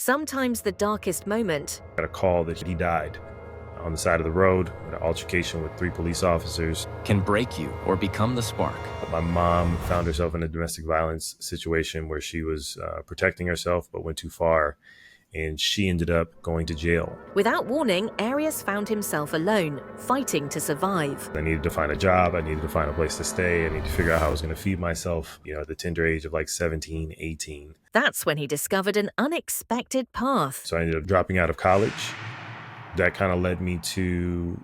Sometimes the darkest moment Got a call that he died on the side of the road in an altercation with 3 police officers. Can break you or become the spark. My mom found herself in a domestic violence situation where she was protecting herself but went too far, and she ended up going to jail. Without warning, Arias found himself alone, fighting to survive. I needed to find a job. I needed to find a place to stay. I needed to figure out how I was going to feed myself, at the tender age of like 17, 18. That's when he discovered an unexpected path. So I ended up dropping out of college. That kind of led me to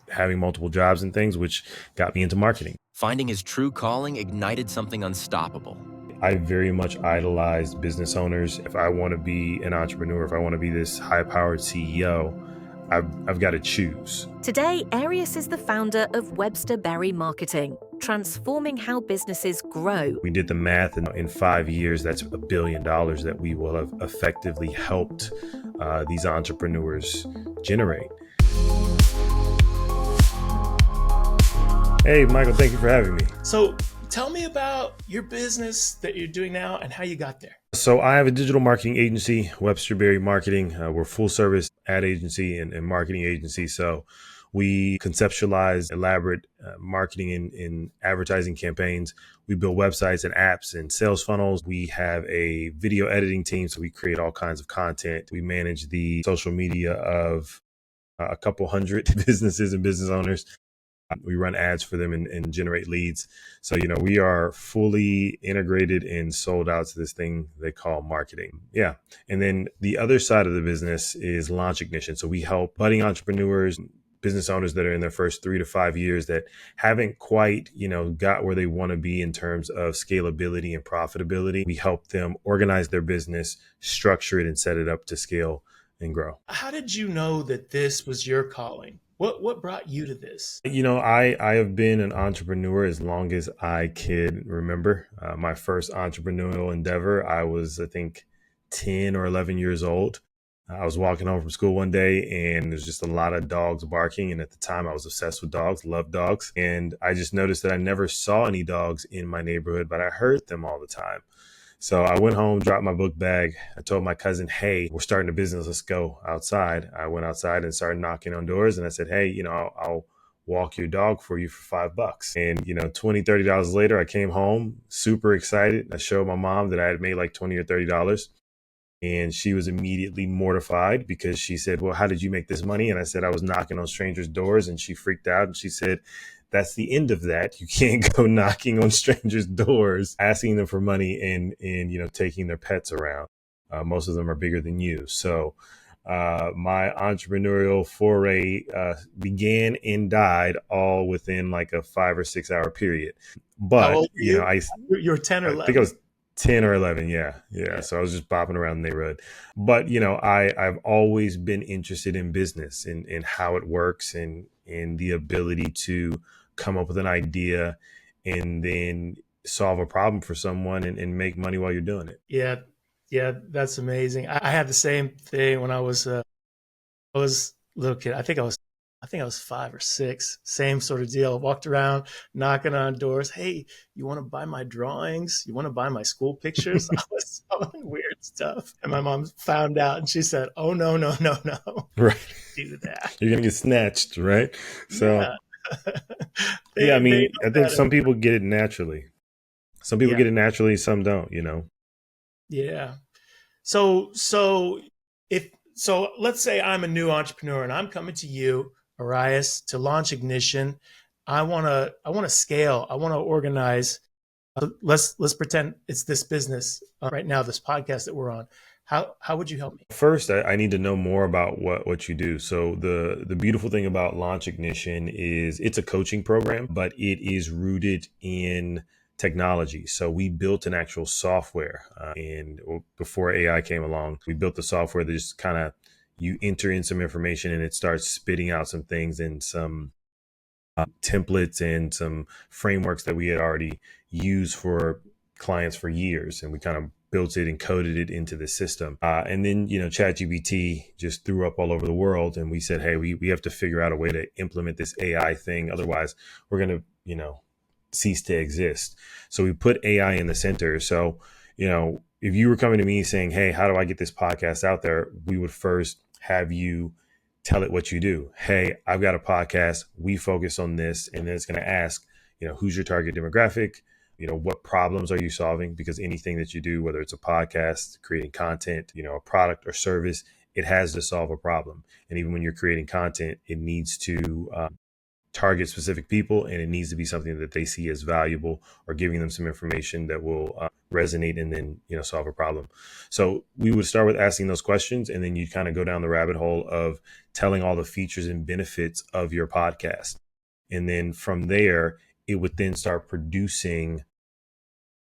having multiple jobs and things, which got me into marketing. Finding his true calling ignited something unstoppable. I very much idolize business owners. If I want to be an entrepreneur, if I want to be this high-powered CEO, I've got to choose. Today, Arias is the founder of Webster Berry Marketing, transforming how businesses grow. We did the math, and in 5 years, that's $1 billion that we will have effectively helped these entrepreneurs generate. Hey, Michael, thank you for having me. So tell me about your business that you're doing now and how you got there. So I have a digital marketing agency, Webster Berry Marketing. We're full service ad agency and marketing agency. So we conceptualize elaborate marketing and advertising campaigns. We build websites and apps and sales funnels. We have a video editing team, so we create all kinds of content. We manage the social media of a couple hundred businesses and business owners. We run ads for them and generate leads. So, we are fully integrated and sold out to this thing they call marketing. Yeah. And then the other side of the business is Launch Ignition. So we help budding entrepreneurs, business owners that are in their first 3 to 5 years that haven't quite, got where they want to be in terms of scalability and profitability. We help them organize their business, structure it, and set it up to scale and grow. How did you know that this was your calling? What brought you to this? I have been an entrepreneur as long as I can remember. My first entrepreneurial endeavor, I was, I think, 10 or 11 years old. I was walking home from school one day and there's just a lot of dogs barking. And at the time I was obsessed with dogs, loved dogs. And I just noticed that I never saw any dogs in my neighborhood, but I heard them all the time. So I went home, dropped my book bag. I told my cousin, hey, we're starting a business. Let's go outside. I went outside and started knocking on doors. And I said, hey, I'll walk your dog for you for $5. And, $20, $30 later, I came home super excited. I showed my mom that I had made like $20 or $30. And she was immediately mortified because she said, well, how did you make this money? And I said, I was knocking on strangers' doors. And she freaked out and she said, that's the end of that. You can't go knocking on strangers' doors, asking them for money and taking their pets around. Most of them are bigger than you. So my entrepreneurial foray began and died all within like a 5 or 6 hour period. But, How old were you? You were 10 or 11. I think I was 10 or 11. Yeah. So I was just bopping around the neighborhood. But, I've always been interested in business and how it works and the ability to come up with an idea and then solve a problem for someone and make money while you're doing it. Yeah, that's amazing. I had the same thing when I was a little kid. I think I was 5 or 6. Same sort of deal. Walked around knocking on doors. Hey, you want to buy my drawings? You want to buy my school pictures? I was selling weird stuff. And my mom found out and she said, oh, no. Right. Do that. You're going to get snatched, right? So, Yeah. I think some people get it naturally. Some people get it naturally, some don't, Yeah. So let's say I'm a new entrepreneur and I'm coming to you, Arias, to launch Ignition. I want to scale. I want to organize. Let's pretend it's this business right now, this podcast that we're on. How would you help me? First, I need to know more about what you do. So the beautiful thing about Launch Ignition is it's a coaching program, but it is rooted in technology. So we built an actual software and before AI came along, we built the software that just kind of you enter in some information and it starts spitting out some things and some templates and some frameworks that we had already used for clients for years. And we kind of built it and coded it into the system. And then, ChatGPT just threw up all over the world. And we said, hey, we have to figure out a way to implement this AI thing. Otherwise, we're going to, cease to exist. So we put AI in the center. So, if you were coming to me saying, hey, how do I get this podcast out there? We would first have you tell it what you do. Hey, I've got a podcast. We focus on this. And then it's going to ask, who's your target demographic? What problems are you solving? Because anything that you do, whether it's a podcast, creating content, a product or service, it has to solve a problem. And even when you're creating content, it needs to target specific people, and it needs to be something that they see as valuable, or giving them some information that will resonate and then solve a problem. So we would start with asking those questions, and then you kind of go down the rabbit hole of telling all the features and benefits of your podcast. And then from there, it would then start producing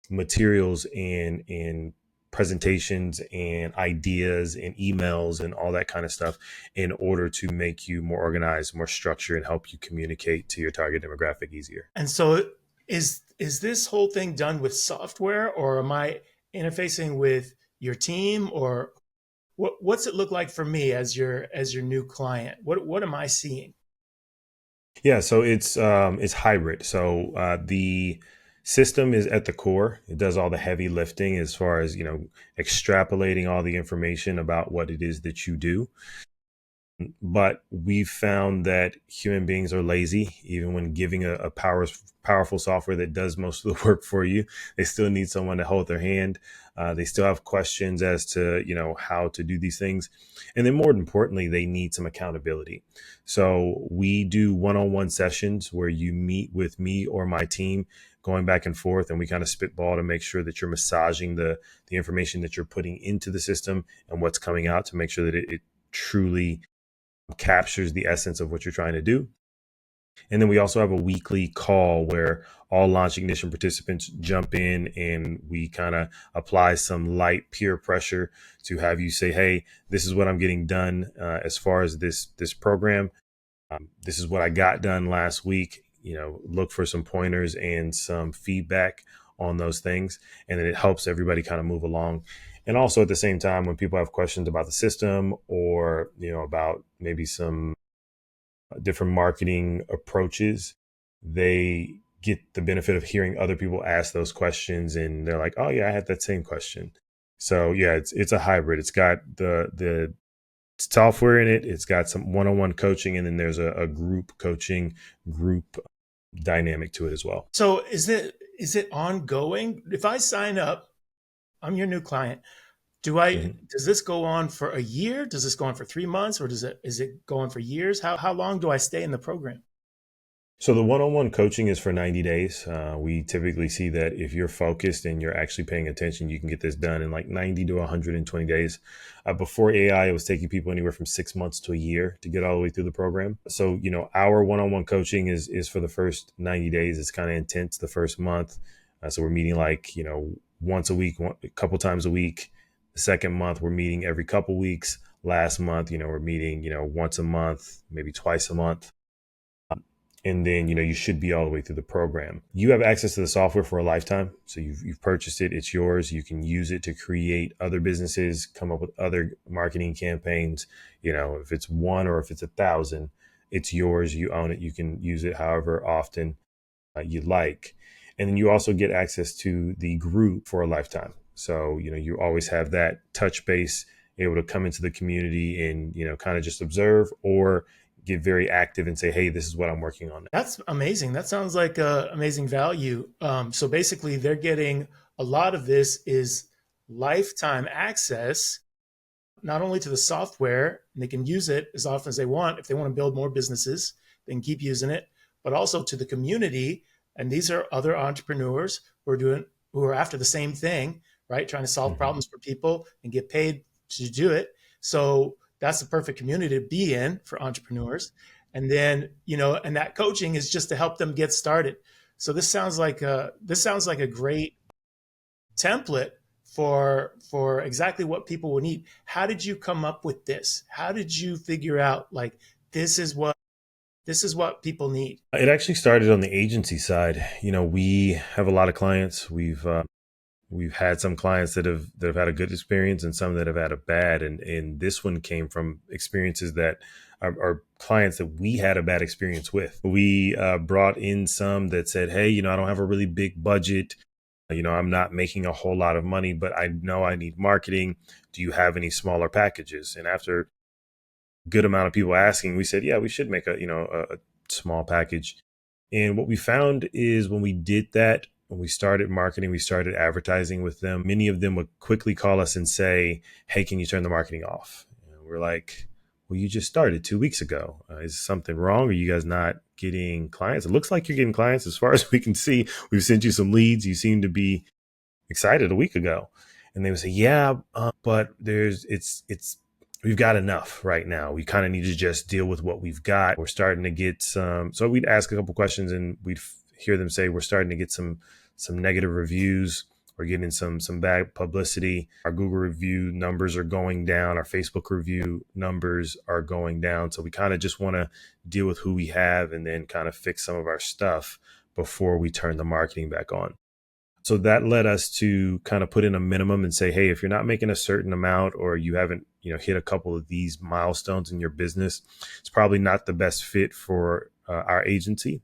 materials and presentations and ideas and emails and all that kind of stuff in order to make you more organized, more structured, and help you communicate to your target demographic easier. And so is this whole thing done with software, or am I interfacing with your team, or what's it look like for me as your new client? What am I seeing? Yeah, so it's hybrid. So the system is at the core. It does all the heavy lifting as far as extrapolating all the information about what it is that you do. But we've found that human beings are lazy. Even when giving a powerful software that does most of the work for you, they still need someone to hold their hand. They still have questions as to how to do these things, and then more importantly, they need some accountability. So we do one-on-one sessions where you meet with me or my team, going back and forth, and we kind of spitball to make sure that you're massaging the information that you're putting into the system and what's coming out, to make sure that it truly captures the essence of what you're trying to do. And then we also have a weekly call where all Launch Ignition participants jump in, and we kind of apply some light peer pressure to have you say, hey, this is what I'm getting done as far as this program. This is what I got done last week. Look for some pointers and some feedback on those things. And then it helps everybody kind of move along. And also at the same time, when people have questions about the system, or, about maybe some different marketing approaches, they get the benefit of hearing other people ask those questions, and they're like, oh yeah, I had that same question. So yeah, it's a hybrid. It's got the software in it. It's got some one-on-one coaching, and then there's a group coaching, group dynamic to it as well. So is it ongoing? If I sign up, I'm your new client. Does this go on for a year? Does this go on for 3 months, or is it go on for years? How long do I stay in the program? So the one-on-one coaching is for 90 days. We typically see that if you're focused and you're actually paying attention, you can get this done in like 90 to 120 days. Before AI, it was taking people anywhere from 6 months to a year to get all the way through the program. So, our one-on-one coaching is for the first 90 days. It's kind of intense the first month. So we're meeting once a week, a couple times a week. The second month, we're meeting every couple weeks. Last month, we're meeting, once a month, maybe twice a month. And then, you should be all the way through the program. You have access to the software for a lifetime. So you've purchased it. It's yours. You can use it to create other businesses, come up with other marketing campaigns. If it's one or if it's 1,000, it's yours. You own it. You can use it however often you like. And then you also get access to the group for a lifetime. So, you always have that touch base, able to come into the community and, kind of just observe, or get very active and say, hey, this is what I'm working on. That's amazing. That sounds like amazing value. So basically they're getting a lot of this is lifetime access, not only to the software, and they can use it as often as they want. If they want to build more businesses, they can keep using it, but also to the community. And these are other entrepreneurs who are after the same thing, right? Trying to solve problems for people and get paid to do it. So that's the perfect community to be in for entrepreneurs. And then, and that coaching is just to help them get started. So this sounds like a great template for exactly what people will need. How did you come up with this? How did you figure out this is what people need? It actually started on the agency side. We have a lot of clients. We've had some clients that have had a good experience and some that have had a bad. And this one came from experiences that are clients that we had a bad experience with. We brought in some that said, hey, I don't have a really big budget. I'm not making a whole lot of money, but I know I need marketing. Do you have any smaller packages? And after a good amount of people asking, we said, yeah, we should make a small package. And what we found is when we did that, when we started marketing, we started advertising with them, many of them would quickly call us and say, hey, can you turn the marketing off? And we're like, well, you just started 2 weeks ago. Is something wrong? Are you guys not getting clients? It looks like you're getting clients. As far as we can see, we've sent you some leads. You seem to be excited a week ago. And they would say, yeah, but we've got enough right now. We kind of need to just deal with what we've got. We're starting to get so we'd ask a couple questions and we'd hear them say, we're starting to get some negative reviews. We're getting some bad publicity. Our Google review numbers are going down. Our Facebook review numbers are going down. So we kind of just want to deal with who we have and then kind of fix some of our stuff before we turn the marketing back on. So that led us to kind of put in a minimum and say, hey, if you're not making a certain amount or you haven't, hit a couple of these milestones in your business, it's probably not the best fit for our agency.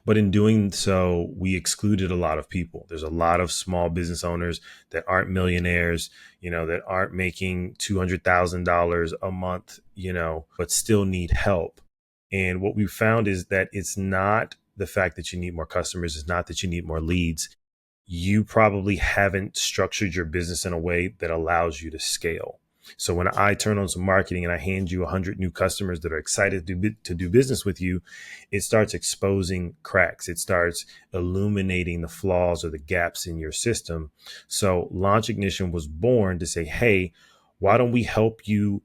But in doing so, we excluded a lot of people. There's a lot of small business owners that aren't millionaires, that aren't making $200,000 a month, but still need help. And what we found is that it's not the fact that you need more customers. It's not that you need more leads. You probably haven't structured your business in a way that allows you to scale. So when I turn on some marketing and I hand you 100 new customers that are excited to do business with you, it starts exposing cracks. It starts illuminating the flaws or the gaps in your system. So Launch Ignition was born to say, hey, why don't we help you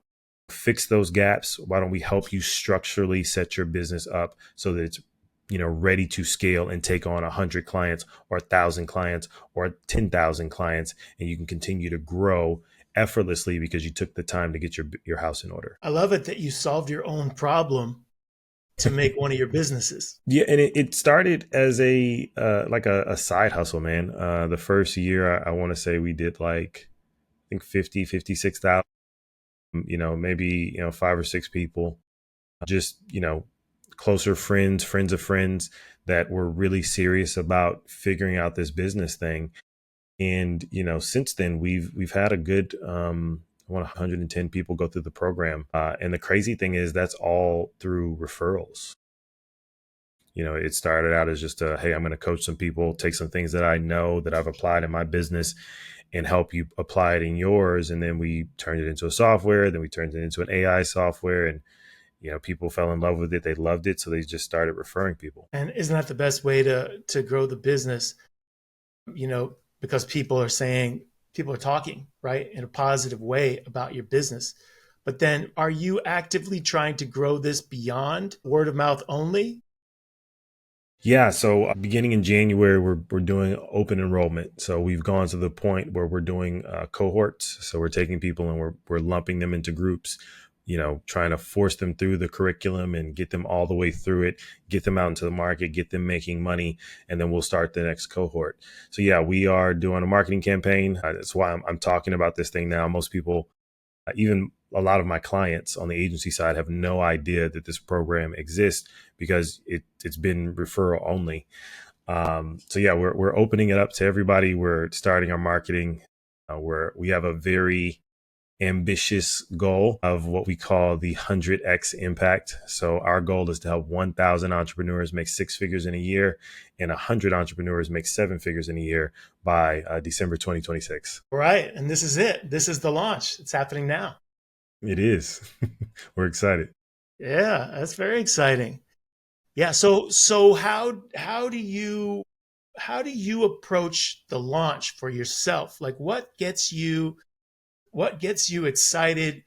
fix those gaps? Why don't we help you structurally set your business up so that it's ready to scale and take on 100 clients or 1,000 clients or 10,000 clients, and you can continue to grow effortlessly because you took the time to get your house in order. I love it that you solved your own problem to make one of your businesses. Yeah, and it started as a side hustle, man. The first year, I want to say we did I think 56,000, maybe 5 or 6 people, just closer friends of friends that were really serious about figuring out this business thing. And, since then we've had a good, 110 people go through the program. And the crazy thing is that's all through referrals. It started out as just hey, I'm going to coach some people, take some things that I know that I've applied in my business and help you apply it in yours. And then we turned it into a software. Then we turned it into an AI software, and people fell in love with it. They loved it. So they just started referring people. And isn't that the best way to grow the business? Because people are talking, right, in a positive way about your business. But then are you actively trying to grow this beyond word of mouth only? Yeah. So beginning in January, we're doing open enrollment. So we've gone to the point where we're doing cohorts. So we're taking people and we're lumping them into groups, trying to force them through the curriculum and get them all the way through it, get them out into the market, get them making money, and then we'll start the next cohort. So yeah, we are doing a marketing campaign. That's why I'm talking about this thing now. Most people, even a lot of my clients on the agency side, have no idea that this program exists because it's been referral only. So yeah, we're opening it up to everybody. We're starting our marketing. We have a very ambitious goal of what we call the 100x impact. So our goal is to help 1,000 entrepreneurs make 6 figures in a year and 100 entrepreneurs make 7 figures in a year by December 2026. Right. And this is it. This is the launch. It's happening now. It is. We're excited. Yeah, that's very exciting. Yeah. So how do you approach the launch for yourself? Like what gets you excited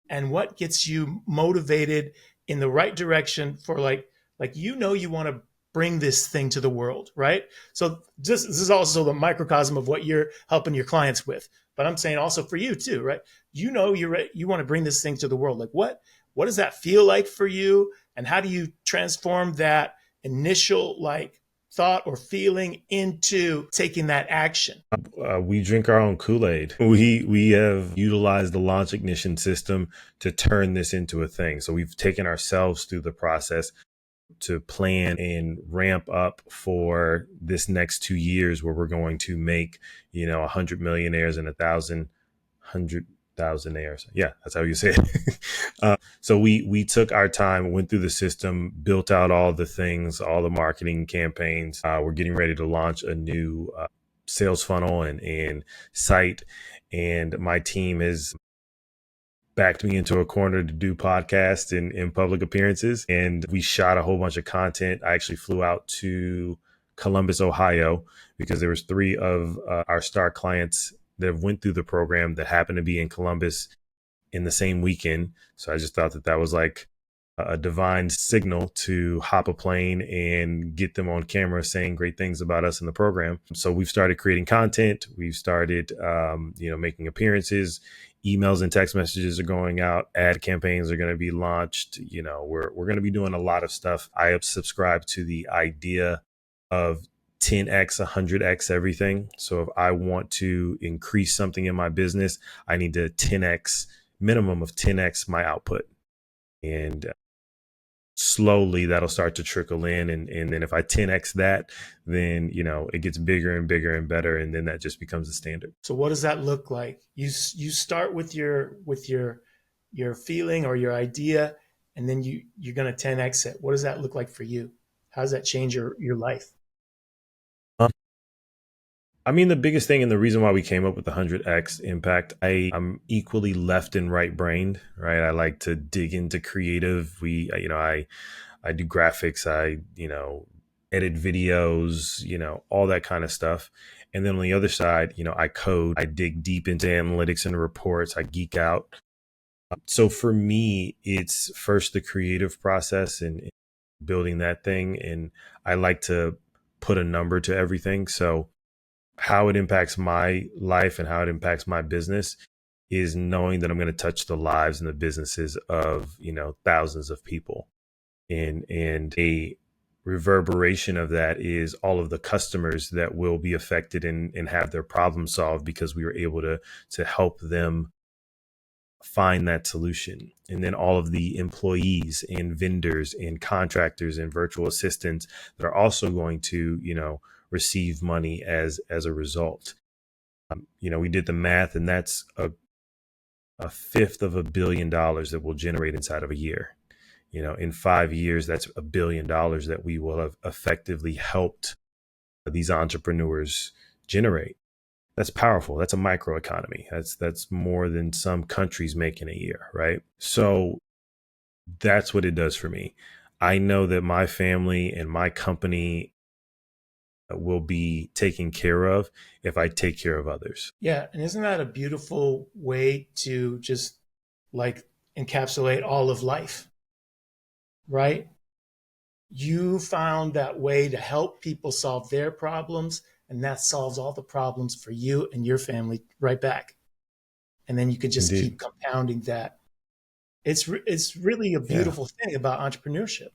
and what gets you motivated in the right direction for you want to bring this thing to the world, right? So this is also the microcosm of what you're helping your clients with. But I'm saying also for you too, right? You want to bring this thing to the world. Like what does that feel like for you? And how do you transform that initial thought or feeling into taking that action? We drink our own Kool-Aid. We have utilized the Launch Ignition system to turn this into a thing. So we've taken ourselves through the process. to plan and ramp up for this next 2 years where we're going to make, 100 millionaires and 100,000 heirs. Yeah, that's how you say it. So we took our time, went through the system, built out all the things, all the marketing campaigns. We're getting ready to launch a new sales funnel and site. And my team has backed me into a corner to do podcasts and public appearances. And we shot a whole bunch of content. I actually flew out to Columbus, Ohio, because there was 3 of our star clients that went through the program that happened to be in Columbus in the same weekend. So I just thought that was like a divine signal to hop a plane and get them on camera saying great things about us in the program. So we've started creating content. We've started, making appearances. Emails and text messages are going out. Ad campaigns are going to be launched. We're going to be doing a lot of stuff. I have subscribed to the idea of 10x, 100x everything. So if I want to increase something in my business, I need to 10x, minimum of 10x my output. And slowly that'll start to trickle in. And then if I 10x that, then, it gets bigger and bigger and better. And then that just becomes the standard. So what does that look like? You start with your feeling or your idea, and then you're going to 10x it. What does that look like for you? How does that change your life? I mean, the biggest thing and the reason why we came up with the 100x impact, I'm equally left and right brained, right? I like to dig into creative. I do graphics, I edit videos, all that kind of stuff. And then on the other side, I code, I dig deep into analytics and reports, I geek out. So for me, it's first the creative process and building that thing. And I like to put a number to everything. So how it impacts my life and how it impacts my business is knowing that I'm going to touch the lives and the businesses of, thousands of people. And a reverberation of that is all of the customers that will be affected and have their problem solved because we were able to help them find that solution. And then all of the employees and vendors and contractors and virtual assistants that are also going to, receive money as a result. We did the math, and that's a fifth of $1 billion that we'll generate inside of a year. In 5 years, that's $1 billion that we will have effectively helped these entrepreneurs generate. That's powerful. That's a microeconomy. That's more than some countries make in a year, right? So that's what it does for me. I know that my family and my company will be taken care of if I take care of others. Yeah. And isn't that a beautiful way to just like encapsulate all of life, right? You found that way to help people solve their problems, and that solves all the problems for you and your family right back. And then you could just Indeed. keep compounding that. It's really a beautiful thing about entrepreneurship.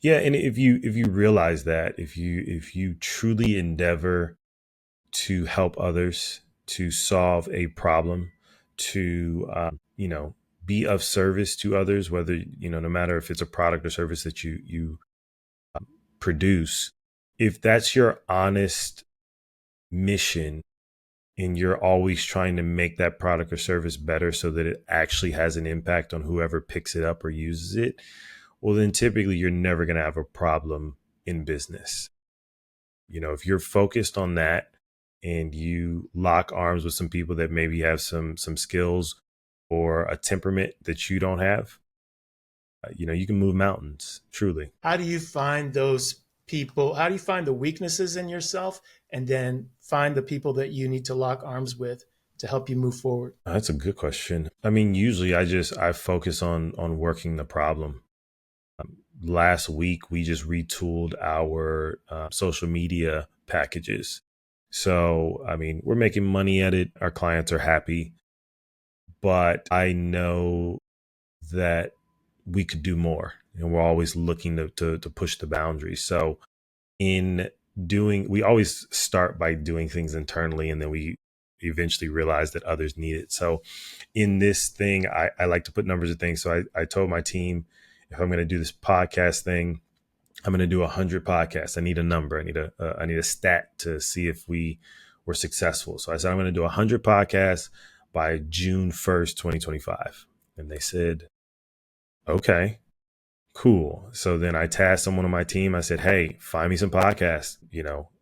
Yeah, and if you realize that, if you truly endeavor to help others, to solve a problem, to be of service to others, whether no matter if it's a product or service that you produce, if that's your honest mission and you're always trying to make that product or service better so that it actually has an impact on whoever picks it up or uses it, well, then typically you're never going to have a problem in business. If you're focused on that and you lock arms with some people that maybe have some skills or a temperament that you don't have, you can move mountains, truly. How do you find those people? How do you find the weaknesses in yourself and then find the people that you need to lock arms with to help you move forward? That's a good question. I mean, usually I focus on working the problem. Last week, we just retooled our social media packages. So, I mean, we're making money at it. Our clients are happy, but I know that we could do more, and we're always looking to push the boundaries. So we always start by doing things internally, and then we eventually realize that others need it. So in this thing, I like to put numbers to things. So I told my team if I'm going to do this podcast thing, I'm going to do 100 podcasts. I need a number. I need a stat to see if we were successful. So I said, I'm going to do 100 podcasts by June 1st, 2025. And they said, okay, cool. So then I tasked someone on my team. I said, hey, find me some podcasts,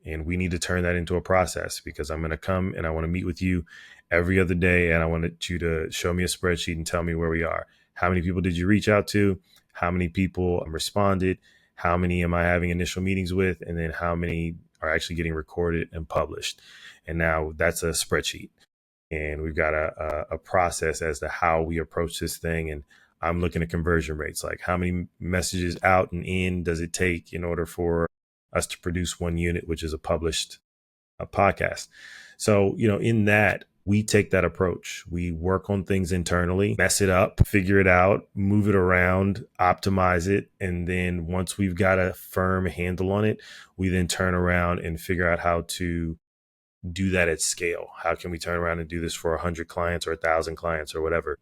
and we need to turn that into a process, because I'm going to come and I want to meet with you every other day. And I wanted you to show me a spreadsheet and tell me where we are. How many people did you reach out to? How many people responded? How many am I having initial meetings with? And then how many are actually getting recorded and published? And now that's a spreadsheet. And we've got a process as to how we approach this thing. And I'm looking at conversion rates, like how many messages out and in does it take in order for us to produce one unit, which is a published podcast. So, in that, we take that approach. We work on things internally, mess it up, figure it out, move it around, optimize it. And then once we've got a firm handle on it, we then turn around and figure out how to do that at scale. How can we turn around and do this for 100 clients or 1,000 clients or whatever?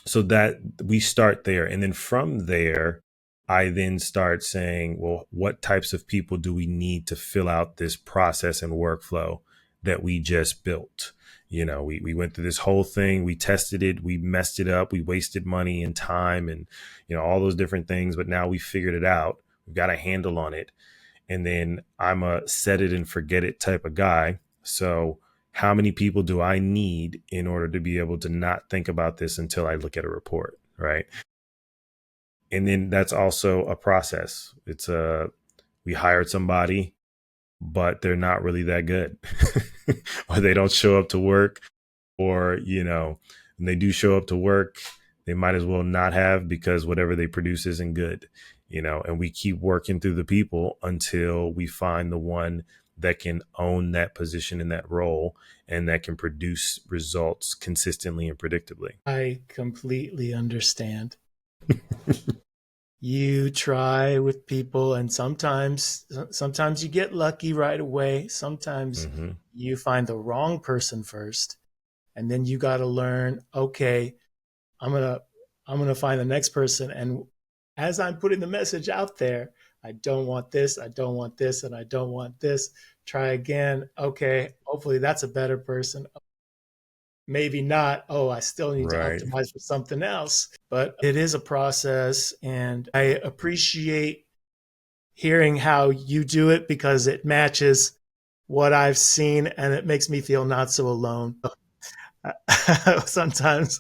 So that we start there. And then from there, I then start saying, well, what types of people do we need to fill out this process and workflow that we just built? We went through this whole thing. We tested it. We messed it up. We wasted money and time and, all those different things. But now we figured it out. We've got a handle on it. And then I'm a set it and forget it type of guy. So how many people do I need in order to be able to not think about this until I look at a report, right? And then that's also a process. We hired somebody, but they're not really that good, or they don't show up to work, or, when they do show up to work, they might as well not have, because whatever they produce isn't good, and we keep working through the people until we find the one that can own that position in that role and that can produce results consistently and predictably. I completely understand. You try with people, and sometimes you get lucky right away. Sometimes you find the wrong person first, and then you got to learn, okay, I'm going to find the next person. And as I'm putting the message out there, I don't want this, I don't want this, and I don't want this. Try again. Okay, hopefully that's a better person. Maybe not. Oh, I still need to optimize for something else. But it is a process, and I appreciate hearing how you do it, because it matches what I've seen, and it makes me feel not so alone. Sometimes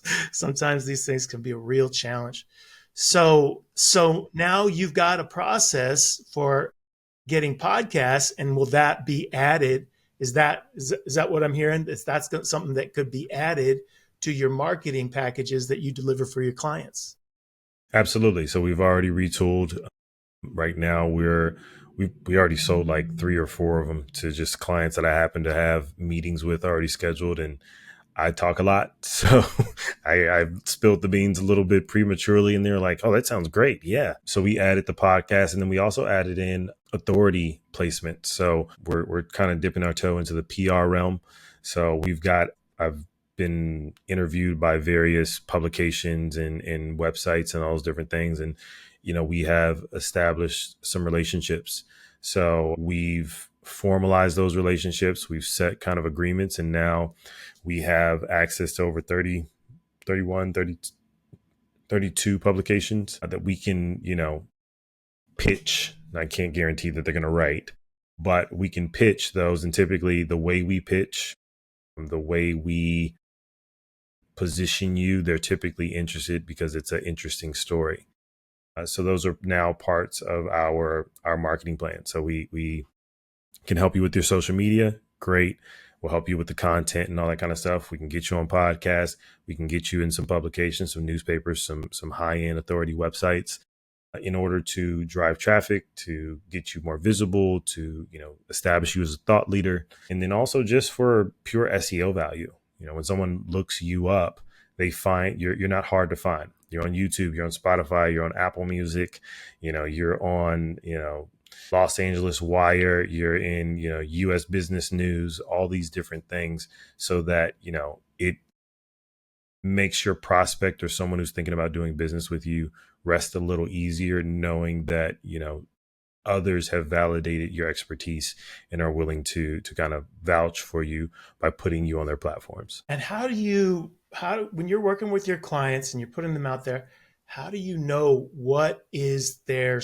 these things can be a real challenge. So now you've got a process for getting podcasts, and will that be added? Is that what I'm hearing? That's something that could be added to your marketing packages that you deliver for your clients? Absolutely. So we've already retooled. Right now, we already sold like 3 or 4 of them to just clients that I happen to have meetings with already scheduled, and I talk a lot. So I spilled the beans a little bit prematurely, and they're like, oh, that sounds great. Yeah. So we added the podcast, and then we also added in authority placement. So we're kind of dipping our toe into the PR realm. So I've been interviewed by various publications and websites and all those different things. And, we have established some relationships. So we've formalized those relationships. We've set kind of agreements, and now we have access to over 30, 31, 30, 32 publications that we can, pitch. I can't guarantee that they're going to write, but we can pitch those. And typically the way we pitch, the way we position you, they're typically interested because it's an interesting story. So those are now parts of our marketing plan. So we can help you with your social media. Great. We'll help you with the content and all that kind of stuff. We can get you on podcasts. We can get you in some publications, some newspapers, some high-end authority websites in order to drive traffic, to get you more visible, to, establish you as a thought leader. And then also just for pure SEO value. When someone looks you up, they find you're not hard to find. You're on YouTube, you're on Spotify, you're on Apple Music, you're on, Los Angeles Wire, you're in, US Business News, all these different things, so that, it makes your prospect or someone who's thinking about doing business with you rest a little easier, knowing that, others have validated your expertise and are willing to kind of vouch for you by putting you on their platforms. And when you're working with your clients and you're putting them out there, how do you know what is their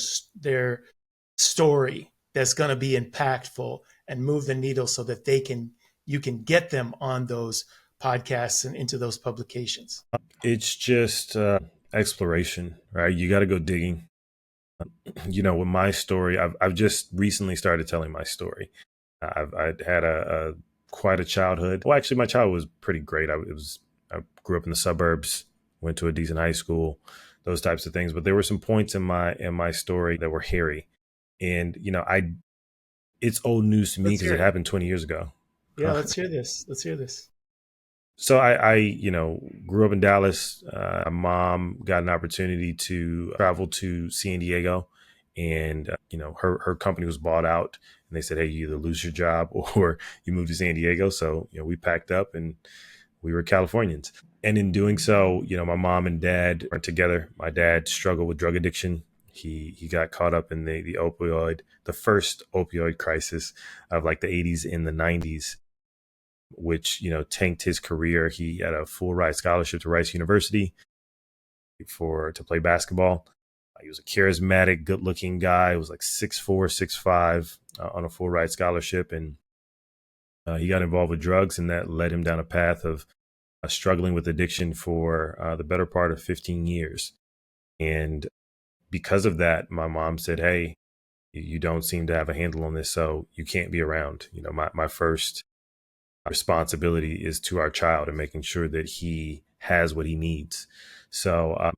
story that's going to be impactful and move the needle so that you can get them on those podcasts and into those publications? It's just exploration, right? You got to go digging. With my story, I've just recently started telling my story. I'd had a quite a childhood. Well, actually, my childhood was pretty great. I grew up in the suburbs, went to a decent high school, those types of things. But there were some points in my story that were hairy, and it's old news to me Let's because hear it it. happened 20 years ago. Yeah, let's hear this. Let's hear this. So I grew up in Dallas. My mom got an opportunity to travel to San Diego, and her company was bought out, and they said, "Hey, you either lose your job or you move to San Diego." So we packed up and we were Californians. And in doing so, my mom and dad weren't together. My dad struggled with drug addiction. He got caught up in the first opioid crisis of like the 80s and the 90s, which tanked his career. He had a full ride scholarship to Rice University to play basketball. He was a charismatic, good looking guy. He was like 6'4", 6'5", on a full ride scholarship, and he got involved with drugs, and that led him down a path of struggling with addiction for the better part of 15 years. And because of that, my mom said, "Hey, you don't seem to have a handle on this, so you can't be around. My first responsibility is to our child and making sure that he has what he needs." So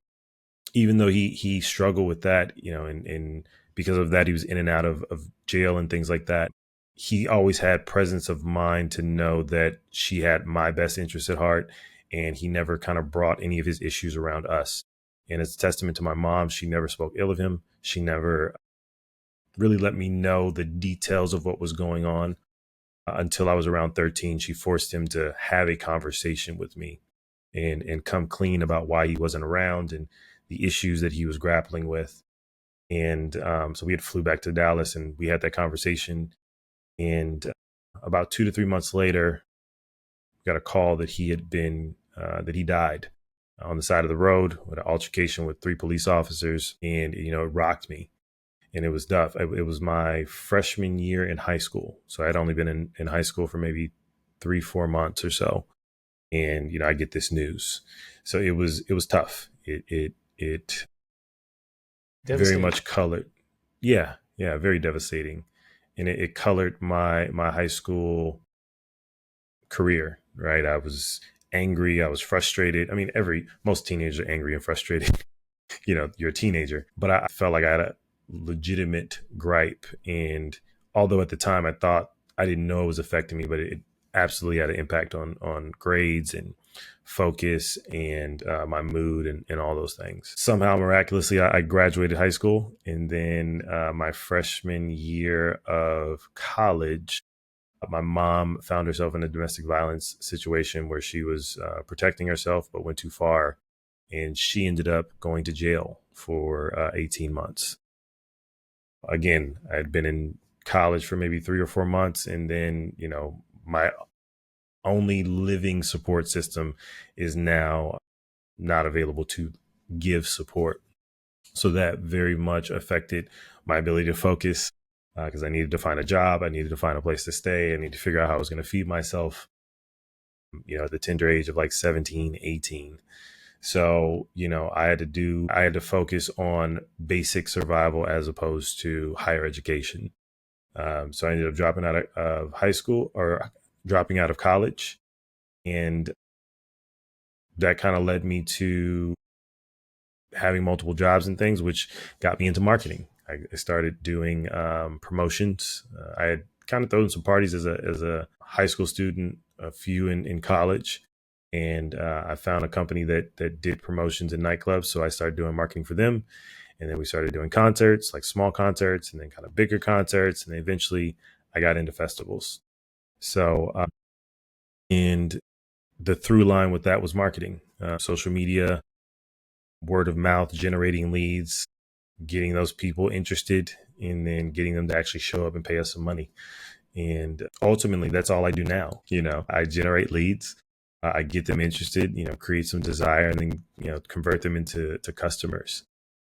even though he struggled with that, and because of that, he was in and out of jail and things like that. He always had presence of mind to know that she had my best interest at heart, and he never kind of brought any of his issues around us. And it's a testament to my mom. She never spoke ill of him. She never really let me know the details of what was going on. Until I was around 13, she forced him to have a conversation with me and come clean about why he wasn't around and the issues that he was grappling with. And so we had flew back to Dallas and we had that conversation. And about 2 to 3 months later, got a call that he died on the side of the road with an altercation with 3 police officers. And, it rocked me. And it was tough. It was my freshman year in high school. So I'd only been in high school for maybe 3-4 months or so. And, I get this news. So it was tough. It very much colored. Yeah. Very devastating. And it colored my high school career, right? I was angry. I was frustrated. I mean, most teenagers are angry and frustrated. You're a teenager, but I felt like I had a legitimate gripe. And although at the time I thought I didn't know it was affecting me, but it absolutely had an impact on grades and focus and my mood and all those things. Somehow, miraculously, I graduated high school. And then my freshman year of college, my mom found herself in a domestic violence situation where she was protecting herself, but went too far. And she ended up going to jail for 18 months. Again, I had been in college for maybe 3 or 4 months. And then, my only living support system is now not available to give support. So that very much affected my ability to focus because I needed to find a job. I needed to find a place to stay. I needed to figure out how I was going to feed myself, at the tender age of like 17, 18. So, I had to focus on basic survival as opposed to higher education. So I ended up dropping out of high school or dropping out of college. And that kind of led me to having multiple jobs and things, which got me into marketing. I started doing promotions. I had kind of thrown some parties as a high school student, a few in college. And I found a company that did promotions in nightclubs. So I started doing marketing for them. And then we started doing concerts, like small concerts, and then kind of bigger concerts. And then eventually I got into festivals. So, and the through line with that was marketing. social media, word of mouth, generating leads, getting those people interested, and then getting them to actually show up and pay us some money. And ultimately, that's all I do now. I generate leads, I get them interested, create some desire, and then, convert them into customers.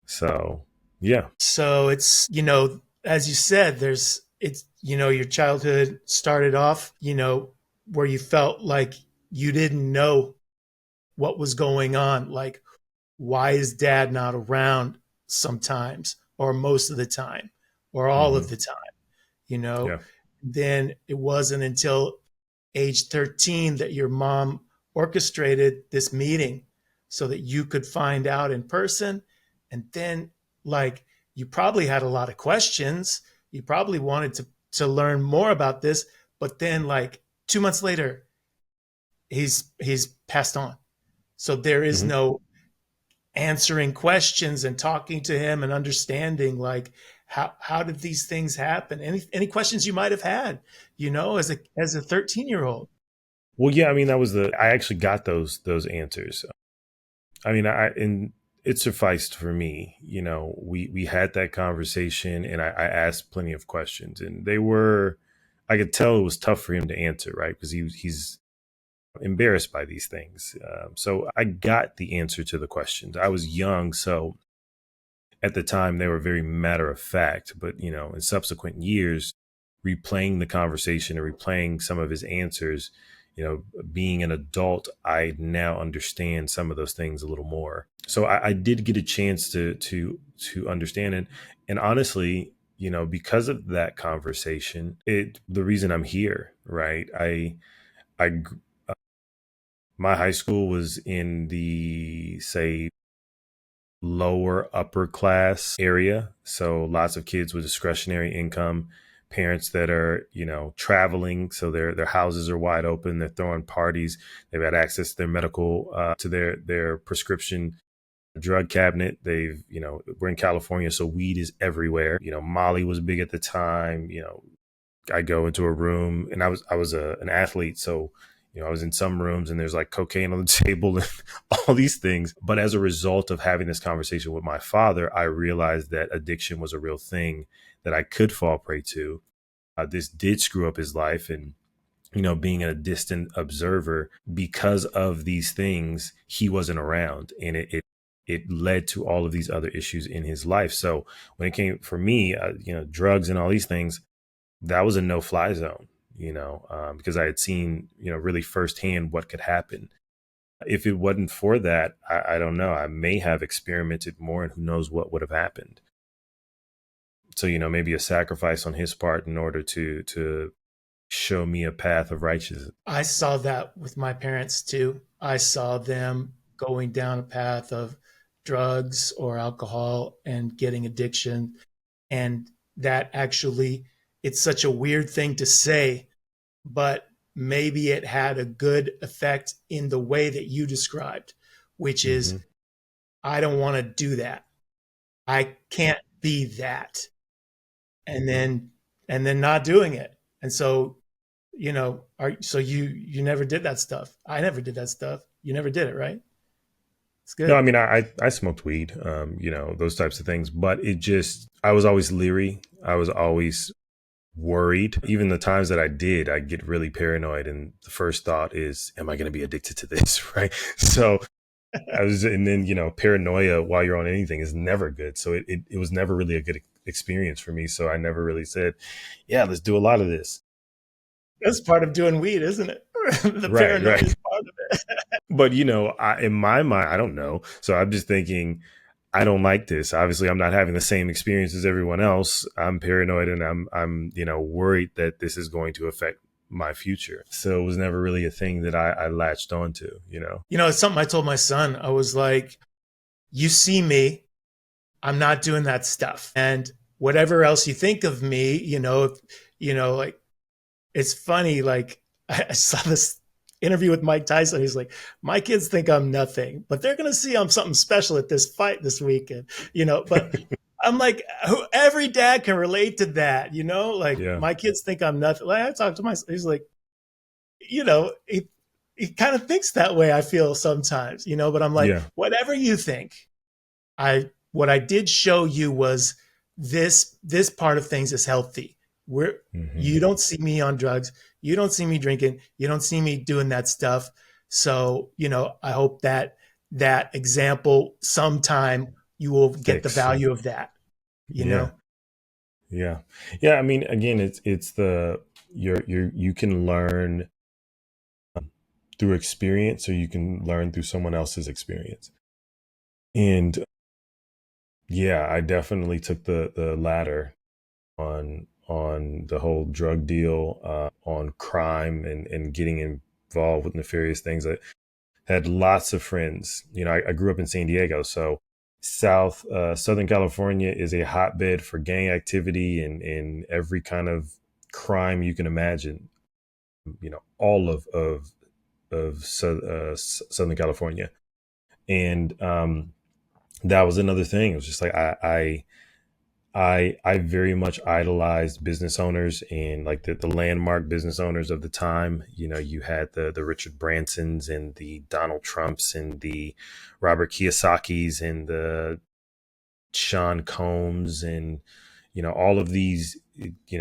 So, yeah. So it's, as you said, your childhood started off, where you felt like you didn't know what was going on. Like, why is dad not around sometimes or most of the time or all Hmm. of the time? you know, Yeah. then it wasn't until age 13 that your mom orchestrated this meeting so that you could find out in person. And then, like, you probably had a lot of questions. You probably wanted to learn more about this. But then, like, 2 months later, he's passed on. So there is Hmm. no answering questions and talking to him and understanding, like, how did these things happen? Any questions you might have had, as a 13-year-old. Well, yeah, I mean, I actually got those answers. I mean, and it sufficed for me. We had that conversation, and I asked plenty of questions, and I could tell it was tough for him to answer, right? Because he's embarrassed by these things. So I got the answer to the questions. I was young, so at the time they were very matter of fact. But in subsequent years, replaying the conversation and replaying some of his answers, being an adult, I now understand some of those things a little more. So I did get a chance to understand it, and honestly, because of that conversation, the reason I'm here, right? I My high school was in the, say, lower upper class area. So lots of kids with discretionary income, parents that are, traveling. So their houses are wide open. They're throwing parties. They've had access to their medical, to their prescription drug cabinet. We're in California, so weed is everywhere. Molly was big at the time. I go into a room, and I was an athlete, so I was in some rooms and there's like cocaine on the table and all these things. But as a result of having this conversation with my father, I realized that addiction was a real thing that I could fall prey to. This did screw up his life, and being a distant observer, because of these things, he wasn't around, and it led to all of these other issues in his life. So when it came for me, drugs and all these things, that was a no-fly zone, because I had seen, really firsthand what could happen. If it wasn't for that, I don't know. I may have experimented more, and who knows what would have happened. So, maybe a sacrifice on his part in order to show me a path of righteousness. I saw that with my parents too. I saw them going down a path of drugs or alcohol and getting addiction. And that actually, it's such a weird thing to say, but maybe it had a good effect in the way that you described, which is, Hmm. I don't want to do that. I can't be that. And then not doing it. And so, so you never did that stuff. I never did that stuff. You never did it, right? It's No, I good. mean, I smoked weed, those types of things, but I was always leery. I was always worried. Even the times that I did, I get really paranoid. And the first thought is, am I going to be addicted to this? Right. So and then, paranoia while you're on anything is never good. So it was never really a good experience for me. So I never really said, yeah, let's do a lot of this. That's part of doing weed, isn't it? The Right. paranoia Right. is part of it. But, in my mind, I don't know. So I'm just thinking, I don't like this. Obviously, I'm not having the same experience as everyone else. I'm paranoid, and I'm worried that this is going to affect my future. So it was never really a thing that I latched onto. It's something I told my son. I was like, you see me, I'm not doing that stuff. And whatever else you think of me, like, it's funny. Like, I saw this interview with Mike Tyson. He's like, my kids think I'm nothing, but they're going to see I'm something special at this fight this weekend, but I'm like, every dad can relate to that, like, Yeah. my kids think I'm nothing. Like, I talked to my, he's like, you know, he, he kind of thinks that way, I feel sometimes, but I'm like, Yeah. whatever you think, what I did show you was this part of things is healthy. Where Hmm. you don't see me on drugs, you don't see me drinking, you don't see me doing that stuff. So, I hope that example sometime you will get the Sticks. value of that, you Yeah. know? Yeah. Yeah. I mean, again, it's you can learn through experience, or you can learn through someone else's experience. And yeah, I definitely took the latter on the whole drug deal, on crime and getting involved with nefarious things. I had lots of friends. I grew up in San Diego, so Southern California is a hotbed for gang activity and every kind of crime you can imagine. All of Southern California, and that was another thing. It was just like I very much idolized business owners and like the landmark business owners of the time. You had the Richard Bransons and the Donald Trumps and the Robert Kiyosaki's and the Sean Combs and all of these,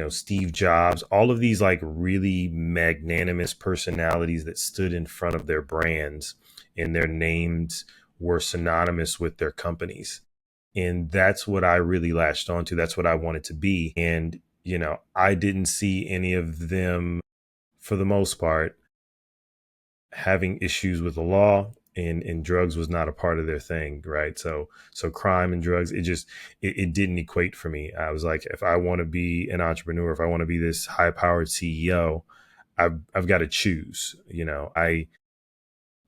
Steve Jobs, all of these like really magnanimous personalities that stood in front of their brands, and their names were synonymous with their companies. And that's what I really latched onto. That's what I wanted to be. And I didn't see any of them, for the most part, having issues with the law, and drugs was not a part of their thing, right? So crime and drugs, it didn't equate for me. I was like, if I want to be an entrepreneur, if I want to be this high powered CEO, I've got to choose.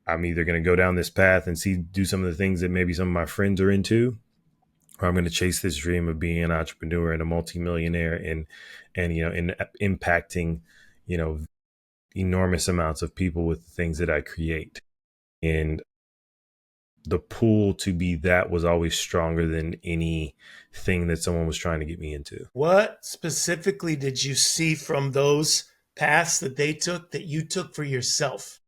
I'm either going to go down this path and do some of the things that maybe some of my friends are into, or I'm going to chase this dream of being an entrepreneur and a multimillionaire, and impacting you know enormous amounts of people with the things that I create. And the pull to be that was always stronger than anything that someone was trying to get me into. What specifically did you see from those paths that they took that you took for yourself?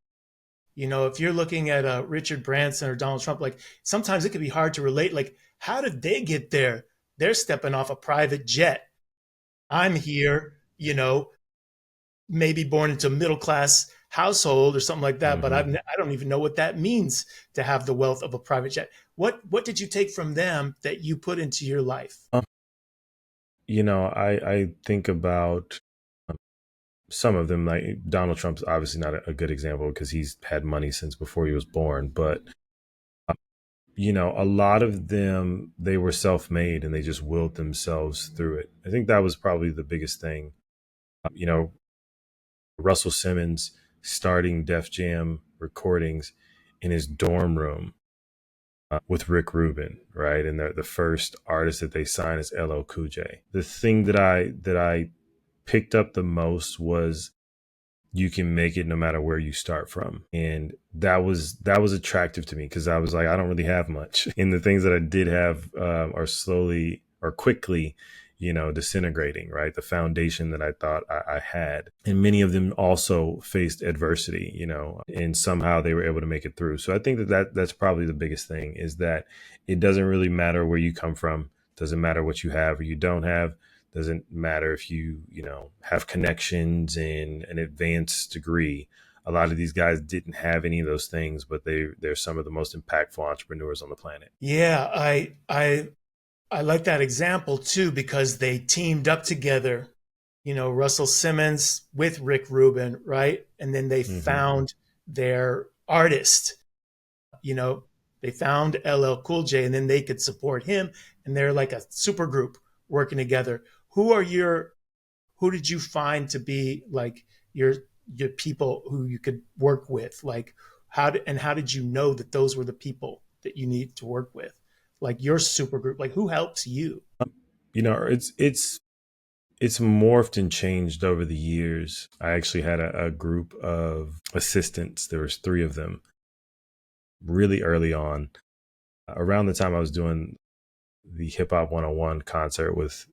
If you're looking at Richard Branson or Donald Trump, like sometimes it can be hard to relate. Like, how did they get there? They're stepping off a private jet. I'm here, maybe born into a middle class household or something like that, but Hmm. I don't even know what that means to have the wealth of a private jet. What did you take from them that you put into your life? I think about some of them. Like Donald Trump's obviously not a good example because he's had money since before he was born, but a lot of them, they were self-made and they just willed themselves through it. I think that was probably the biggest thing. You know, Russell Simmons starting Def Jam recordings in his dorm room with Rick Rubin, right? And the first artist that they signed is LL Cool J. The thing that I picked up the most was you can make it no matter where you start from. And that was attractive to me because I was like, I don't really have much. And the things that I did have are slowly or quickly, disintegrating, right? The foundation that I thought I had. And many of them also faced adversity, and somehow they were able to make it through. So I think that's probably the biggest thing, is that it doesn't really matter where you come from. Doesn't matter what you have or you don't have. Doesn't matter if you have connections and an advanced degree. A lot of these guys didn't have any of those things, but they're some of the most impactful entrepreneurs on the planet. Yeah, I like that example too because they teamed up together, Russell Simmons with Rick Rubin, right? And then they Hmm. found their artist, you know, they found LL Cool J and then they could support him and they're like a super group working together. Who did you find to be like your your people who you could work with? Like how did you know that those were the people that you need to work with? Like your super group, like who helps you? It's morphed and changed over the years. I actually had a group of assistants. There was three of them really early on, around the time I was doing the Hip Hop 101 concert with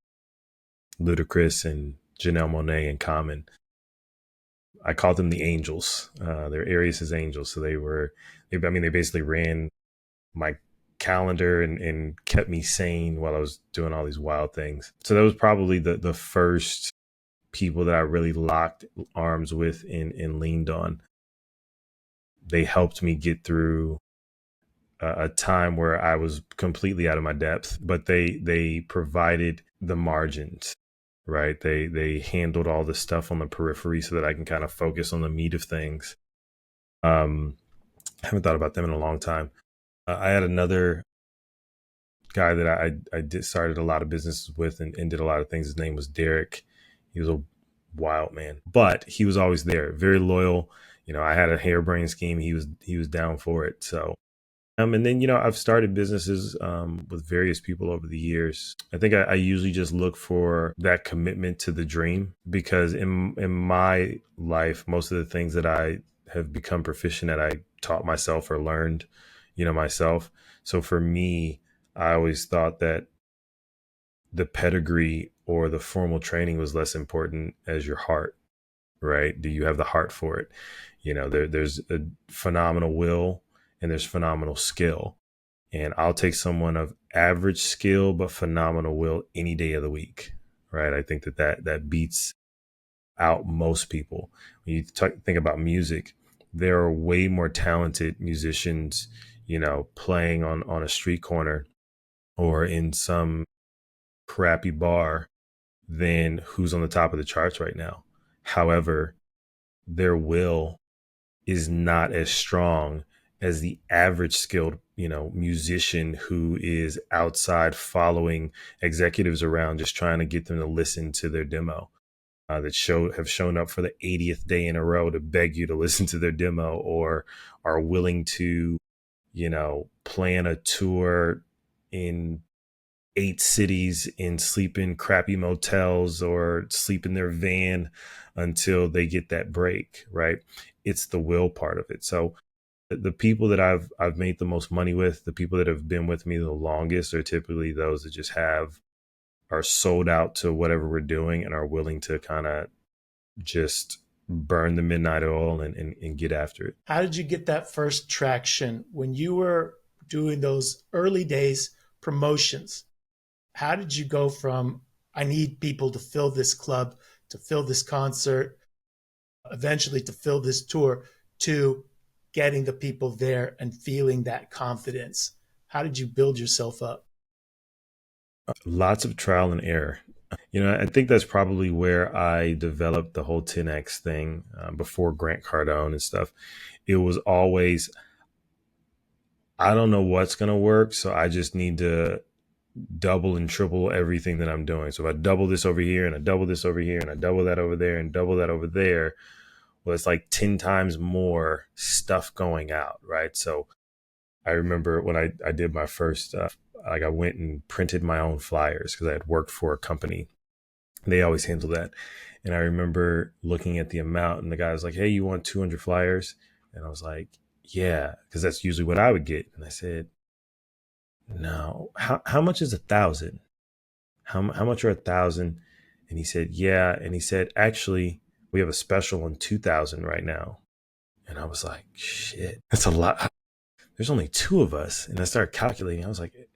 Ludacris and Janelle Monáe and Common. I called them the angels. They're Arias's angels. So they basically ran my calendar and kept me sane while I was doing all these wild things. So that was probably the first people that I really locked arms with and leaned on. They helped me get through a time where I was completely out of my depth, but they provided the margins, right? They handled all the stuff on the periphery so that I can kind of focus on the meat of things. I haven't thought about them in a long time. I had another guy that I did started a lot of businesses with and did a lot of things. His name was Derek. He was a wild man, but he was always there, very loyal. I had a harebrained scheme. He was down for it. So, and then, I've started businesses with various people over the years. I think I usually just look for that commitment to the dream, because in my life, most of the things that I have become proficient at, I taught myself or learned, myself. So for me, I always thought that the pedigree or the formal training was less important as your heart, right? Do you have the heart for it? There's a phenomenal will and there's phenomenal skill. And I'll take someone of average skill but phenomenal will any day of the week, right? I think that beats out most people. When you think about music, there are way more talented musicians, playing on a street corner or in some crappy bar than who's on the top of the charts right now. However, their will is not as strong as the average skilled, musician who is outside following executives around, just trying to get them to listen to their demo. That have shown up for the 80th day in a row to beg you to listen to their demo, or are willing to, plan a tour in 8 cities and sleep in crappy motels or sleep in their van until they get that break, right? It's the will part of it. So the people that I've made the most money with, the people that have been with me the longest, are typically those that are sold out to whatever we're doing and are willing to kind of just burn the midnight oil and get after it. How did you get that first traction when you were doing those early days promotions? How did you go from, I need people to fill this club, to fill this concert, eventually to fill this tour, to getting the people there and feeling that confidence? How did you build yourself up? Lots of trial and error. I think that's probably where I developed the whole 10X thing before Grant Cardone and stuff. It was always, I don't know what's going to work, so I just need to double and triple everything that I'm doing. So if I double this over here and I double this over here and I double that over there and double that over there, well, it's like 10 times more stuff going out, right? So I remember when I did my first, I went and printed my own flyers because I had worked for a company. They always handle that. And I remember looking at the amount and the guy was like, hey, you want 200 flyers? And I was like, yeah, because that's usually what I would get. And I said, no, how much is 1,000? How much are 1,000? And he said, yeah. And he said, actually, we have a special on 2,000 right now. And I was like, shit, that's a lot. There's only 2 of us. And I started calculating. I was like, if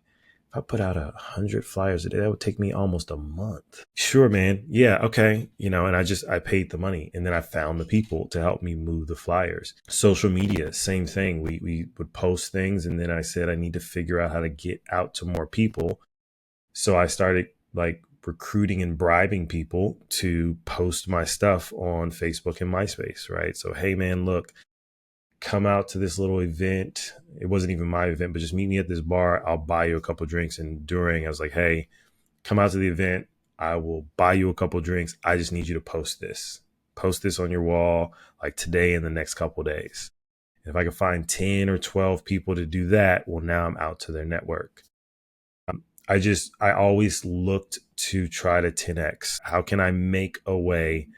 I put out 100 flyers a day, that would take me almost a month. Sure, man. Yeah. Okay. And I paid the money, and then I found the people to help me move the flyers. Social media, same thing. We would post things, and then I said, I need to figure out how to get out to more people. So I started recruiting and bribing people to post my stuff on Facebook and MySpace, right? So, hey man, look, come out to this little event. It wasn't even my event, but just meet me at this bar. I'll buy you a couple of drinks. And I was like, hey, come out to the event. I will buy you a couple of drinks. I just need you to post this on your wall, like today and the next couple of days. And if I can find 10 or 12 people to do that, well, now I'm out to their network. I always looked to try to 10X. How can I make a way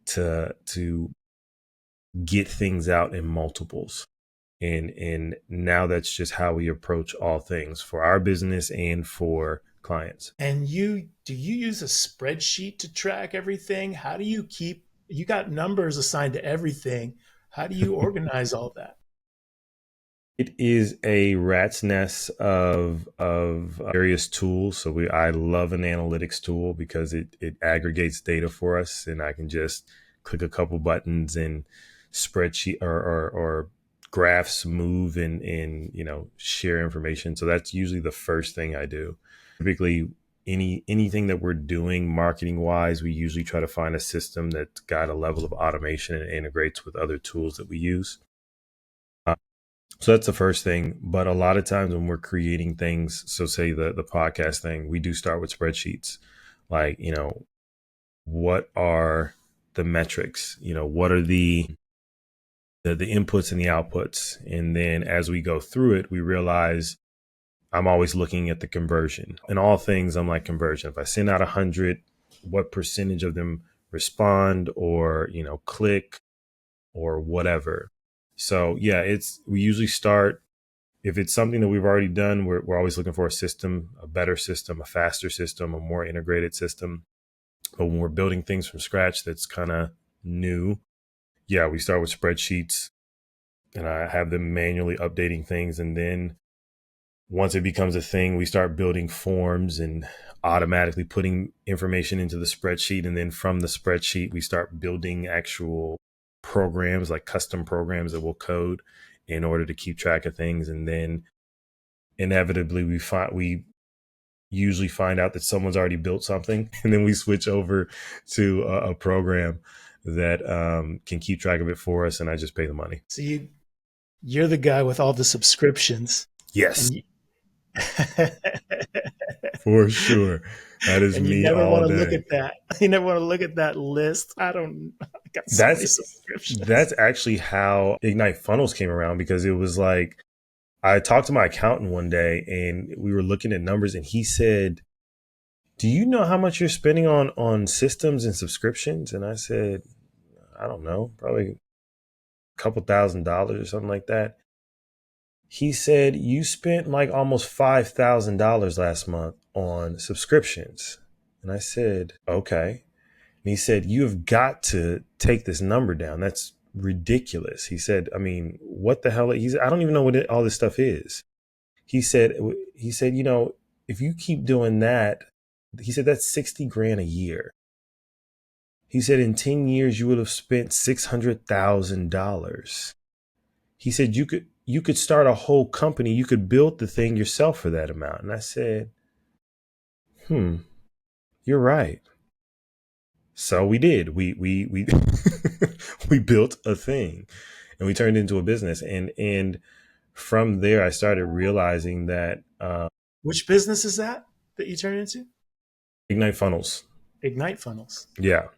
to get things out in multiples? And now that's just how we approach all things for our business and for clients. And do you use a spreadsheet to track everything? How do you keep You got numbers assigned to everything. How do you organize all that? It is a rat's nest of various tools. So I love an analytics tool because it aggregates data for us, and I can just click a couple buttons and spreadsheet or graphs move and share information. So that's usually the first thing I do. Typically, anything that we're doing marketing wise, we usually try to find a system that's got a level of automation and integrates with other tools that we use. So that's the first thing. But a lot of times when we're creating things, so say the podcast thing, we do start with spreadsheets. Like, what are the metrics? What are the inputs and the outputs? And then as we go through it, we realize I'm always looking at the conversion. In all things, I'm like conversion. If I send out 100, what percentage of them respond or, click or whatever. So yeah, we usually start, if it's something that we've already done, we're always looking for a system, a better system, a faster system, a more integrated system. But when we're building things from scratch, that's kind of new. Yeah, we start with spreadsheets and I have them manually updating things. And then once it becomes a thing, we start building forms and automatically putting information into the spreadsheet. And then from the spreadsheet, we start building actual programs, like custom programs that we'll code in order to keep track of things. And then inevitably we usually find out that someone's already built something, and then we switch over to a program that can keep track of it for us, and I just pay the money. So you're the guy with all the subscriptions. Yes. For sure. That is and you me never all want to day. look at that. You never want to look at that list. I got so many subscriptions. That's actually how Ignite Funnels came around, because it was like, I talked to my accountant one day and we were looking at numbers, and he said, do you know how much you're spending on systems and subscriptions? And I said, I don't know, probably a couple $1,000s or something like that. He said, you spent like almost $5,000 last month on subscriptions. And I said, okay. And he said, you have got to take this number down. That's ridiculous. He said, I mean, what the hell? He said, I don't even know what all this stuff is. He said, if you keep doing that, he said, that's 60 grand a year. He said, in 10 years, you would have spent $600,000. He said, you could start a whole company. You could build the thing yourself for that amount. And I said, you're right. So we did. We we built a thing, and we turned it into a business. And from there, I started realizing that. Which business is that you turned into? Ignite Funnels. Ignite Funnels. Yeah.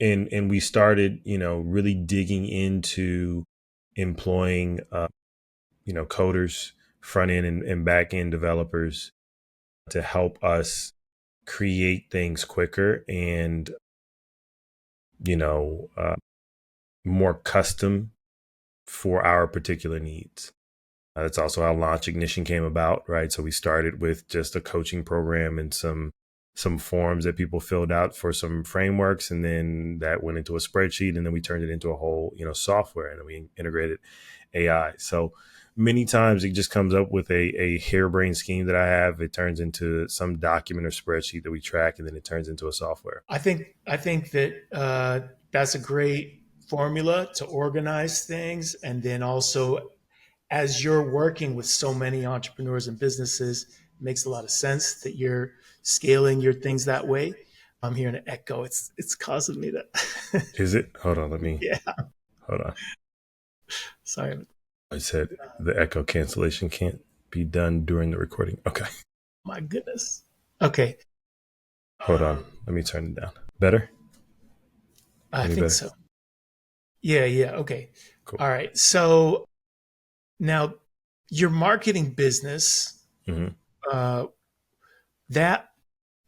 And we started, really digging into employing, coders, front end and back end developers to help us create things quicker and, more custom for our particular needs. That's also how Launch Ignition came about, right? So we started with just a coaching program and some forms that people filled out for some frameworks, and then that went into a spreadsheet, and then we turned it into a whole, software, and then we integrated AI. So many times it just comes up with a harebrained scheme that I have. It turns into some document or spreadsheet that we track, and then it turns into a software. I think that that's a great formula to organize things. And then also, as you're working with so many entrepreneurs and businesses, it makes a lot of sense that you're scaling your things that way. I'm hearing an echo. It's causing me to. Is it? Hold on. Yeah. Hold on. Sorry. I said the echo cancellation can't be done during the recording. Okay. My goodness. Okay. Hold on. Let me turn it down. Better? I think better? So. Yeah. Okay. Cool. All right. So now your marketing business, that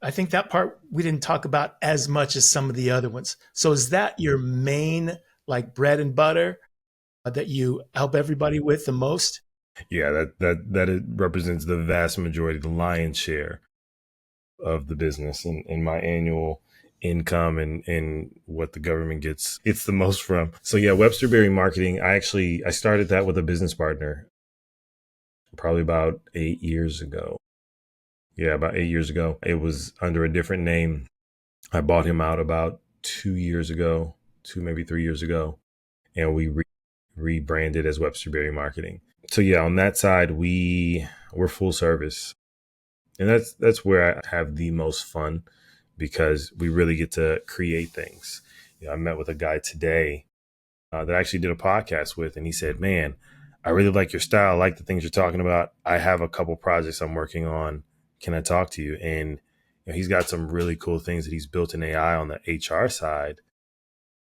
I think that part we didn't talk about as much as some of the other ones. So is that your main like bread and butter that you help everybody with the most? Yeah, that it represents the vast majority, the lion's share of the business. And my annual income and what the government gets the most from. So yeah, Webster Berry Marketing. I started that with a business partner probably about 8 years ago. Yeah, about 8 years ago. It was under a different name. I bought him out about 2 years ago, maybe 3 years ago, and we rebranded as Webster Berry Marketing. So yeah, on that side, we're full service, and that's where I have the most fun because we really get to create things. I met with a guy today that I actually did a podcast with, and he said, "Man, I really like your style. I like the things you're talking about. I have a couple projects I'm working on. Can I talk to you?" And he's got some really cool things that he's built in AI on the HR side.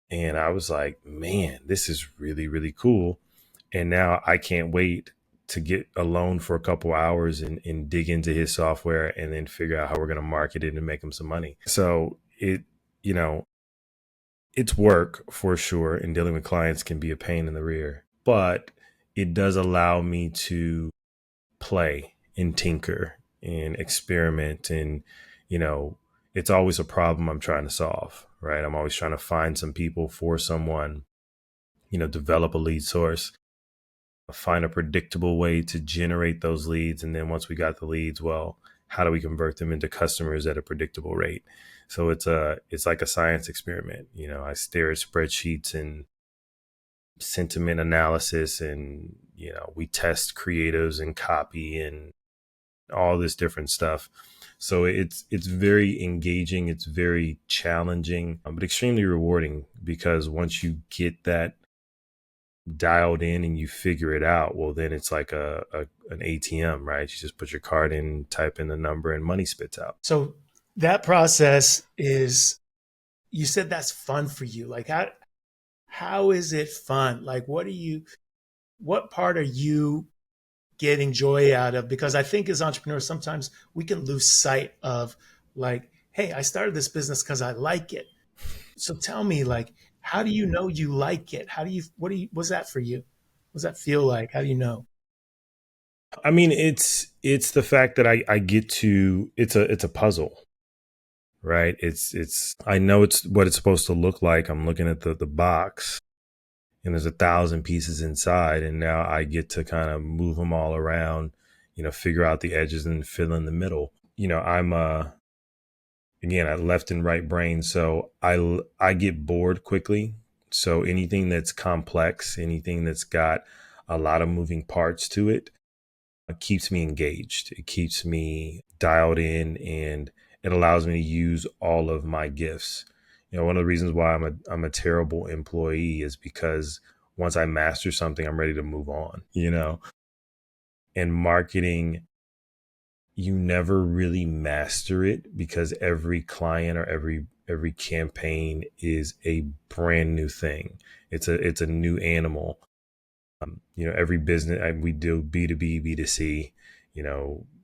And I was like, man, this is really, really cool. And now I can't wait to get alone for a couple hours and dig into his software and then figure out how we're going to market it and make him some money. So you know, it's work for sure. And dealing with clients can be a pain in the rear, but it does allow me to play and tinker and experiment. And, it's always a problem I'm trying to solve, right? I'm always trying to find some people for someone, develop a lead source, find a predictable way to generate those leads. And then once we got the leads, well, how do we convert them into customers at a predictable rate? So it's like a science experiment. I stare at spreadsheets and sentiment analysis, and we test creatives and copy and all this different stuff. So it's very engaging, it's very challenging, but extremely rewarding, because once you get that dialed in and you figure it out, well, then it's like an ATM, right? You just put your card in, type in the number, and money spits out. So that process is, you said that's fun for you. Like how is it fun? Like what part are you getting joy out of? Because I think as entrepreneurs, sometimes we can lose sight of, like, hey, I started this business because I like it. So tell me, like, how do you know you like it? What's that for you? What's that feel like? How do you know? I mean, it's the fact that I get to, it's a puzzle, right? I know it's what it's supposed to look like. I'm looking at the box, and there's 1,000 pieces inside, and now I get to kind of move them all around, figure out the edges and fill in the middle. I'm again, a left and right brain, so I get bored quickly. So anything that's complex, anything that's got a lot of moving parts to it, keeps me engaged. It keeps me dialed in, and it allows me to use all of my gifts. One of the reasons why I'm a terrible employee is because once I master something, I'm ready to move on, And marketing, you never really master it, because every client or every campaign is a brand new thing. It's a new animal. Every business, we do B2B, B2C,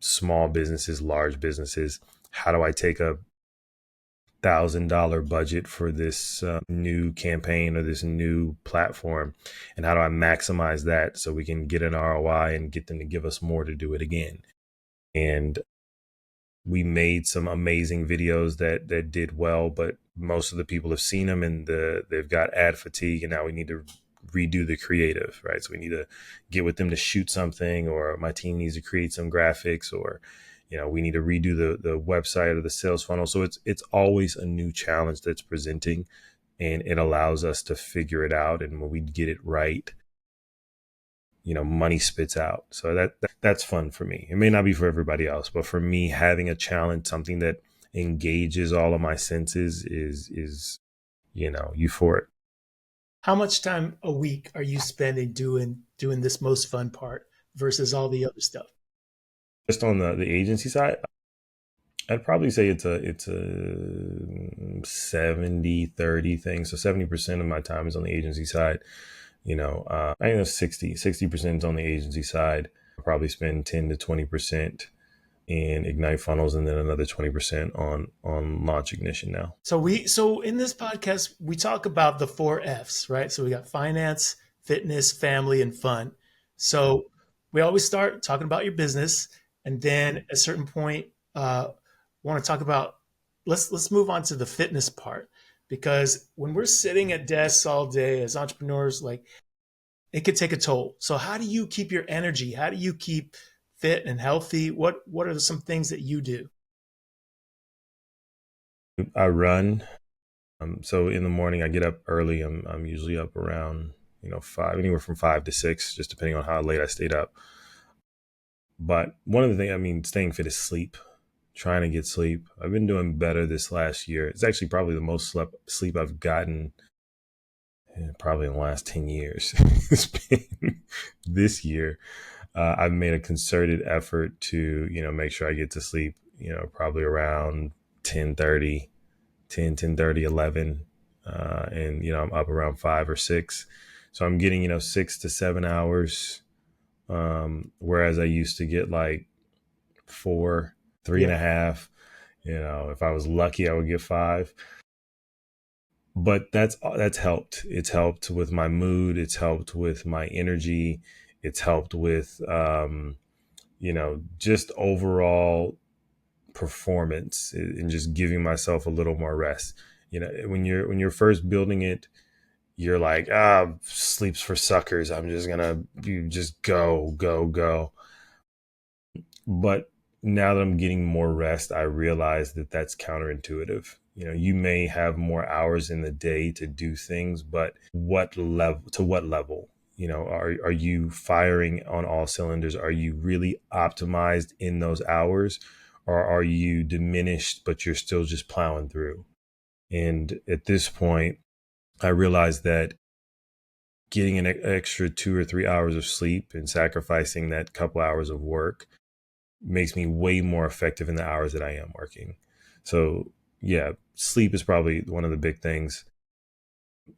small businesses, large businesses. How do I take a $1,000 budget for this new campaign or this new platform, and how do I maximize that so we can get an ROI and get them to give us more to do it again? And we made some amazing videos that did well, but most of the people have seen them, and they've got ad fatigue, and now we need to redo the creative, right? So we need to get with them to shoot something, or my team needs to create some graphics, or we need to redo the website or the sales funnel. So it's always a new challenge that's presenting, and it allows us to figure it out. And when we get it right, money spits out. So that's fun for me. It may not be for everybody else, but for me, having a challenge, something that engages all of my senses is euphoric. How much time a week are you spending doing this most fun part versus all the other stuff? Just on the agency side, I'd probably say it's a 70-30 thing. So 70% of my time is on the agency side. I think it's 60% is on the agency side. I'll probably spend 10 to 20% in Ignite funnels, and then another 20% on Launch Ignition now. So in this podcast, we talk about the 4 F's, right? So we got finance, fitness, family, and fun. So we always start talking about your business, and then at a certain point, want to talk about let's move on to the fitness part, because when we're sitting at desks all day as entrepreneurs, like, it could take a toll. So how do you keep your energy? How do you keep fit and healthy? What are some things that you do? I run. So in the morning, I get up early. I'm usually up around, five, anywhere from 5 to 6, just depending on how late I stayed up. But one of the things, staying fit is sleep. Trying to get sleep. I've been doing better this last year. It's actually probably the most sleep I've gotten probably in the last 10 years. It's been this year. I've made a concerted effort to, make sure I get to sleep, probably around 10:30, 10:30, 11. And, I'm up around 5 or 6. So I'm getting, 6 to 7 hours. Whereas I used to get like 4, three and Yeah. a half. If I was lucky, I would get 5. But that's helped. It's helped with my mood. It's helped with my energy. It's helped with, just overall performance and just giving myself a little more rest. When you're first building it, you're like, sleep's for suckers. I'm just gonna you just go, go, go. But now that I'm getting more rest, I realize that that's counterintuitive. You may have more hours in the day to do things, but what level to what level? Are you firing on all cylinders? Are you really optimized in those hours, or are you diminished, but you're still just plowing through? And at this point, I realize that getting an extra 2 or 3 hours of sleep and sacrificing that couple hours of work makes me way more effective in the hours that I am working. So yeah, sleep is probably one of the big things.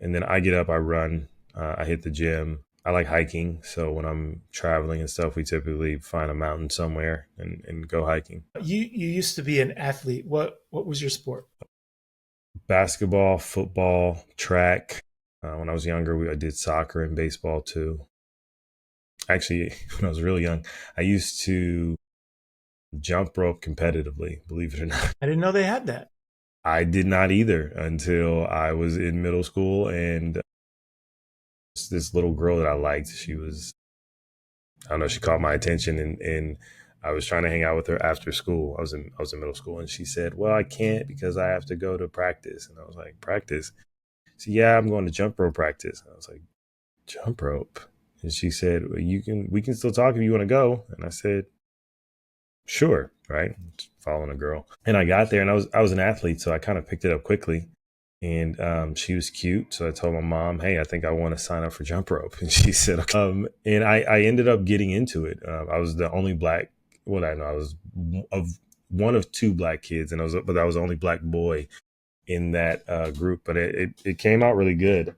And then I get up, I run, I hit the gym. I like hiking. So when I'm traveling and stuff, we typically find a mountain somewhere and go hiking. You used to be an athlete. What was your sport? Basketball, football, track. When I was younger, I did soccer and baseball too. Actually, when I was really young, I used to jump rope competitively, believe it or not. I didn't know they had that. I did not either until I was in middle school. And this little girl that I liked, I don't know, she caught my attention, and I was trying to hang out with her after school. I was in middle school, and she said, "Well, I can't because I have to go to practice." And I was like, "Practice?" So yeah, I'm going to jump rope practice. And I was like, "Jump rope?" And she said, well, we can still talk if you want to go. And I said, "Sure." Right. Just following a girl. And I got there, and I was an athlete. So I kind of picked it up quickly, and she was cute. So I told my mom, "Hey, I think I want to sign up for jump rope." And she said, okay. And I ended up getting into it. I was the only black, well, I know I was of one of 2 black kids, but I was the only black boy in that group, but it came out really good.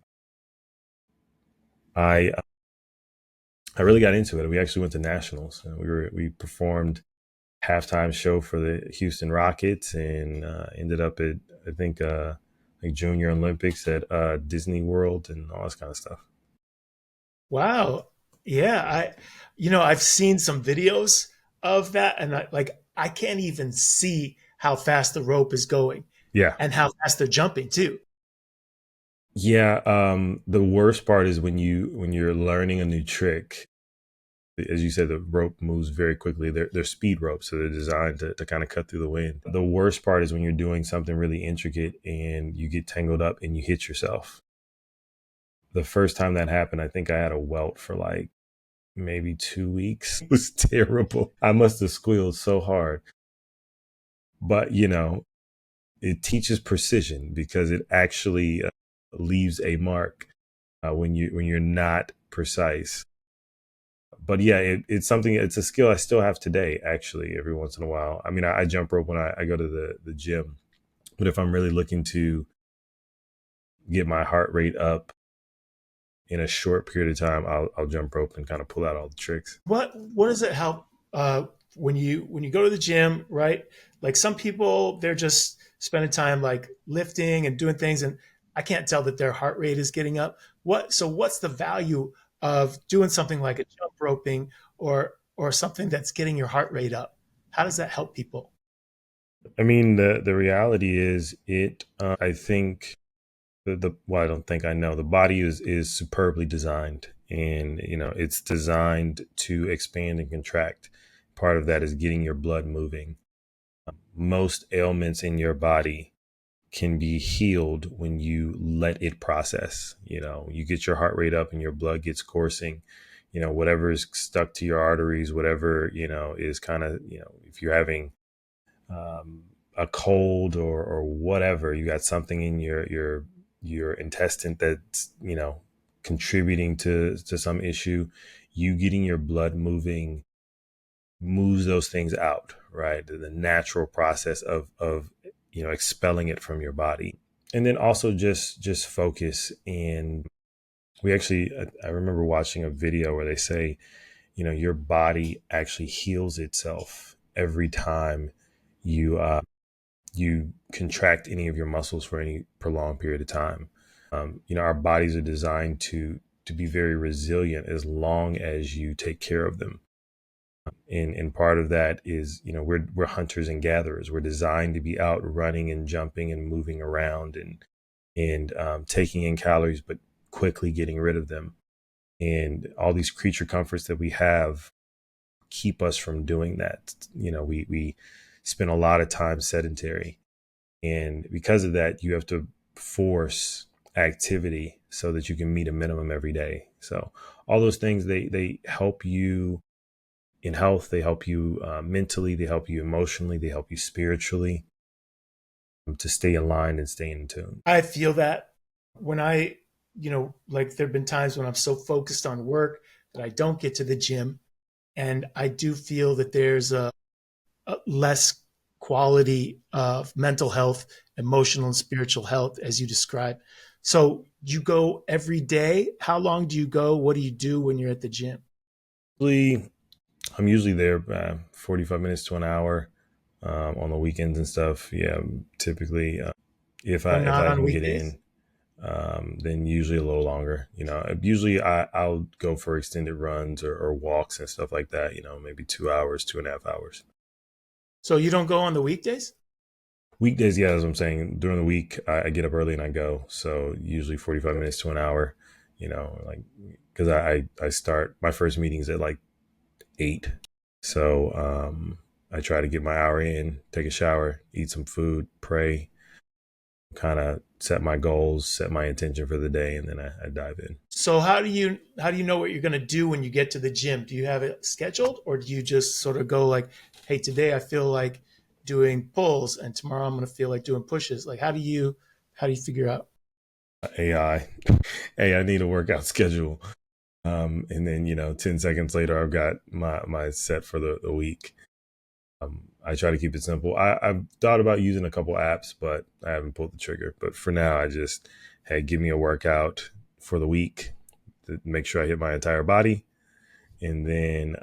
I really got into it. We actually went to nationals. We performed halftime show for the Houston Rockets, and ended up at, I think, like Junior Olympics at Disney World and all this kind of stuff. Wow. Yeah, I've seen some videos of that, and I can't even see how fast the rope is going Yeah. and how fast they're jumping too. Yeah. The worst part is when you're learning a new trick. As you said, the rope moves very quickly. They're speed ropes, so they're designed to kind of cut through the wind. The worst part is when you're doing something really intricate and you get tangled up and you hit yourself. The first time that happened, I think I had a welt for like maybe 2 weeks. It was terrible. I must have squealed so hard. But, it teaches precision because it actually leaves a mark when you're not precise. But yeah, it's a skill I still have today, actually, every once in a while. I jump rope when I go to the gym, but if I'm really looking to get my heart rate up in a short period of time, I'll jump rope and kind of pull out all the tricks. What does it help when you go to the gym, right? Like, some people, they're just spending time like lifting and doing things, and I can't tell that their heart rate is getting up. What's the value of doing something like a jump roping, or something that's getting your heart rate up? How does that help people? I mean, the reality is it. I think the well, I don't think I know. The body is superbly designed, and it's designed to expand and contract. Part of that is getting your blood moving. Most ailments in your body can be healed when you let it process. You get your heart rate up and your blood gets coursing. Whatever is stuck to your arteries, whatever is kind of if you're having a cold or whatever, you got something in your intestine that's contributing to some issue. You getting your blood moving moves those things out, right? The natural process of expelling it from your body. And then also just focus. And we actually, I remember watching a video where they say, your body actually heals itself every time you contract any of your muscles for any prolonged period of time. Our bodies are designed to be very resilient as long as you take care of them. And part of that is, we're hunters and gatherers. We're designed to be out running and jumping and moving around and taking in calories, but quickly getting rid of them. And all these creature comforts that we have keep us from doing that. We spend a lot of time sedentary. And because of that, you have to force activity so that you can meet a minimum every day. So all those things, they help you in health. They help you mentally. They help you emotionally. They help you spiritually to stay in line and stay in tune. I feel that when like there've been times when I'm so focused on work that I don't get to the gym. And I do feel that there's a less quality of mental health, emotional and spiritual health, as you described. So you go every day. How long do you go? What do you do when you're at the gym? I'm usually there 45 minutes to an hour on the weekends and stuff. Yeah, typically if But I not on can get weekdays? in, then usually a little longer. Usually I'll go for extended runs or walks and stuff like that. Maybe 2 hours, 2.5 hours. So you don't go on the weekdays? Weekdays, yeah, as I'm saying, during the week, I get up early and I go. So usually 45 minutes to an hour, like, because I start my first meetings at like 8. So I try to get my hour in, take a shower, eat some food, pray, kind of set my goals, set my intention for the day, and then I dive in. So how do you know what you're going to do when you get to the gym? Do you have it scheduled, or do you just sort of go like, hey, today I feel like doing pulls and tomorrow I'm going to feel like doing pushes? Like how do you figure out? AI, hey, I need a workout schedule. And then, 10 seconds later, I've got my set for the week. I try to keep it simple. I've thought about using a couple apps, but I haven't pulled the trigger. But for now, I just, hey, give me a workout for the week to make sure I hit my entire body. And then,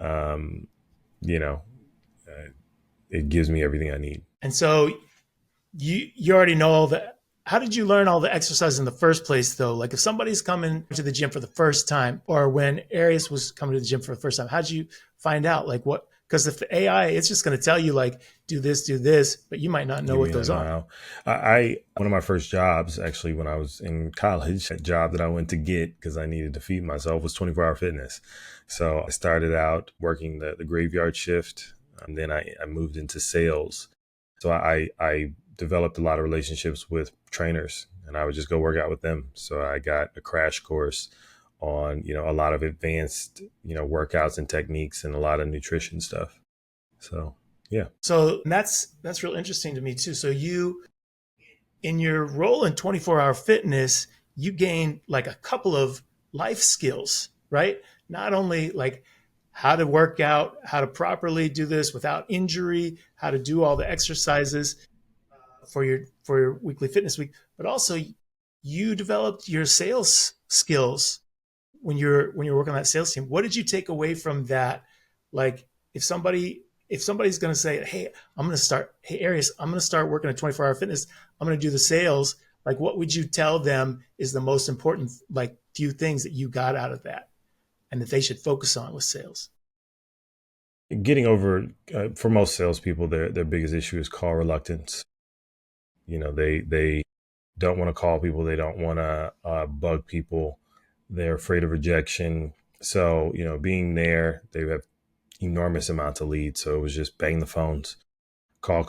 you know, uh, it gives me everything I need. And so you already know all the how did you learn all the exercise in the first place though? Like if somebody's coming to the gym for the first time, or when Arias was coming to the gym for the first time, how did you find out like what? Because if the AI, it's just going to tell you like do this, but you might not know You what mean I those know are. how? I one of my first jobs, actually, when I was in college, a job that I went to get because I needed to feed myself was 24-hour fitness. So I started out working the graveyard shift, and then I moved into sales. So I developed a lot of relationships with trainers, and I would just go work out with them. So I got a crash course on a lot of advanced workouts and techniques and a lot of nutrition stuff. So yeah. So that's real interesting to me too. So you in your role in 24-hour fitness, you gain like a couple of life skills, right? Not only like how to work out, how to properly do this without injury, how to do all the exercises for your weekly fitness week, but also you developed your sales skills when you're working on that sales team. What did you take away from that? Like if somebody's going to say, hey Arias, I'm going to start working at 24-hour fitness, I'm going to do the sales, like what would you tell them is the most important like few things that you got out of that and that they should focus on with sales? getting over for most salespeople, their biggest issue is call reluctance. They don't want to call people. They don't want to bug people. They're afraid of rejection. So, being there, they have enormous amounts of leads. So it was just bang the phones, call,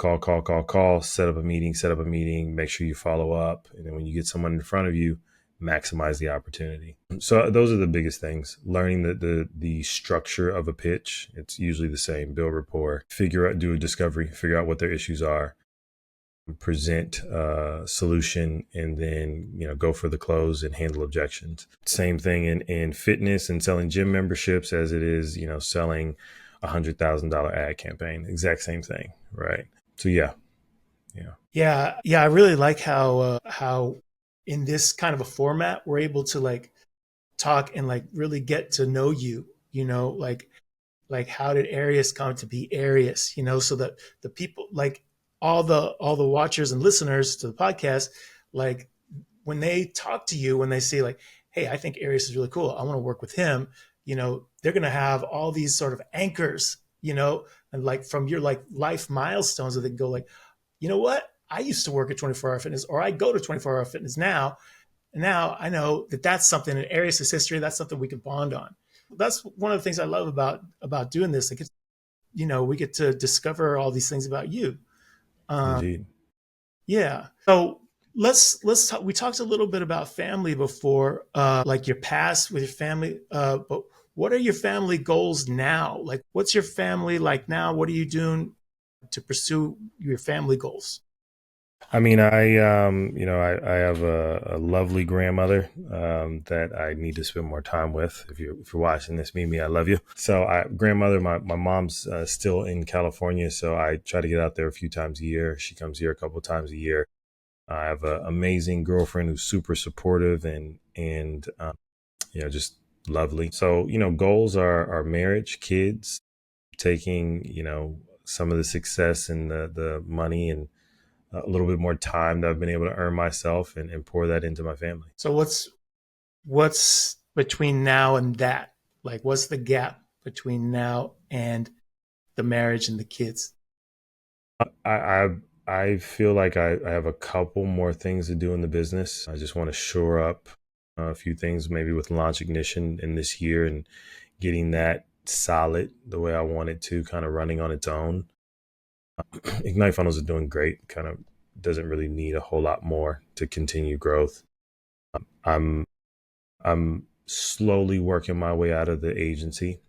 set up a meeting, make sure you follow up. And then when you get someone in front of you, maximize the opportunity. So those are the biggest things. Learning the structure of a pitch. It's usually the same. Build rapport, do a discovery, figure out what their issues are, present a solution, and then go for the close and handle objections. Same thing in fitness and selling gym memberships as it is selling $100,000 ad campaign. Exact same thing, right? So yeah. Yeah. I really like how in this kind of a format we're able to like talk and like really get to know you. Like how did Arias come to be Arias? So that the people, like all the watchers and listeners to the podcast, like when they talk to you, when they say like, hey, I think Arias is really cool, I want to work with him, they're going to have all these sort of anchors, and like from your like life milestones that they go like, you know what, I used to work at 24 Hour Fitness, or I go to 24 Hour Fitness now, and now I know that that's something in Arias' history, that's something we can bond on. That's one of the things I love about doing this. Like, we get to discover all these things about you. Indeed. Yeah. So let's talk. We talked a little bit about family before, like your past with your family. But what are your family goals now? Like, what's your family like now? What are you doing to pursue your family goals? I mean, I have a lovely grandmother that I need to spend more time with. If you're watching this, Mimi, I love you. So, grandmother, my mom's still in California, so I try to get out there a few times a year. She comes here a couple of times a year. I have an amazing girlfriend who's super supportive and just lovely. So, goals are marriage, kids, taking some of the success and the money and a little bit more time that I've been able to earn myself and pour that into my family. So what's between now and that? Like, what's the gap between now and the marriage and the kids? I I, I feel like I have a couple more things to do in the business. I just want to shore up a few things, maybe with Launch Ignition in this year and getting that solid the way I want it to, kind of running on its own. Ignite Funnels is doing great. Kind of doesn't really need a whole lot more to continue growth. I'm I'm slowly working my way out of the agency,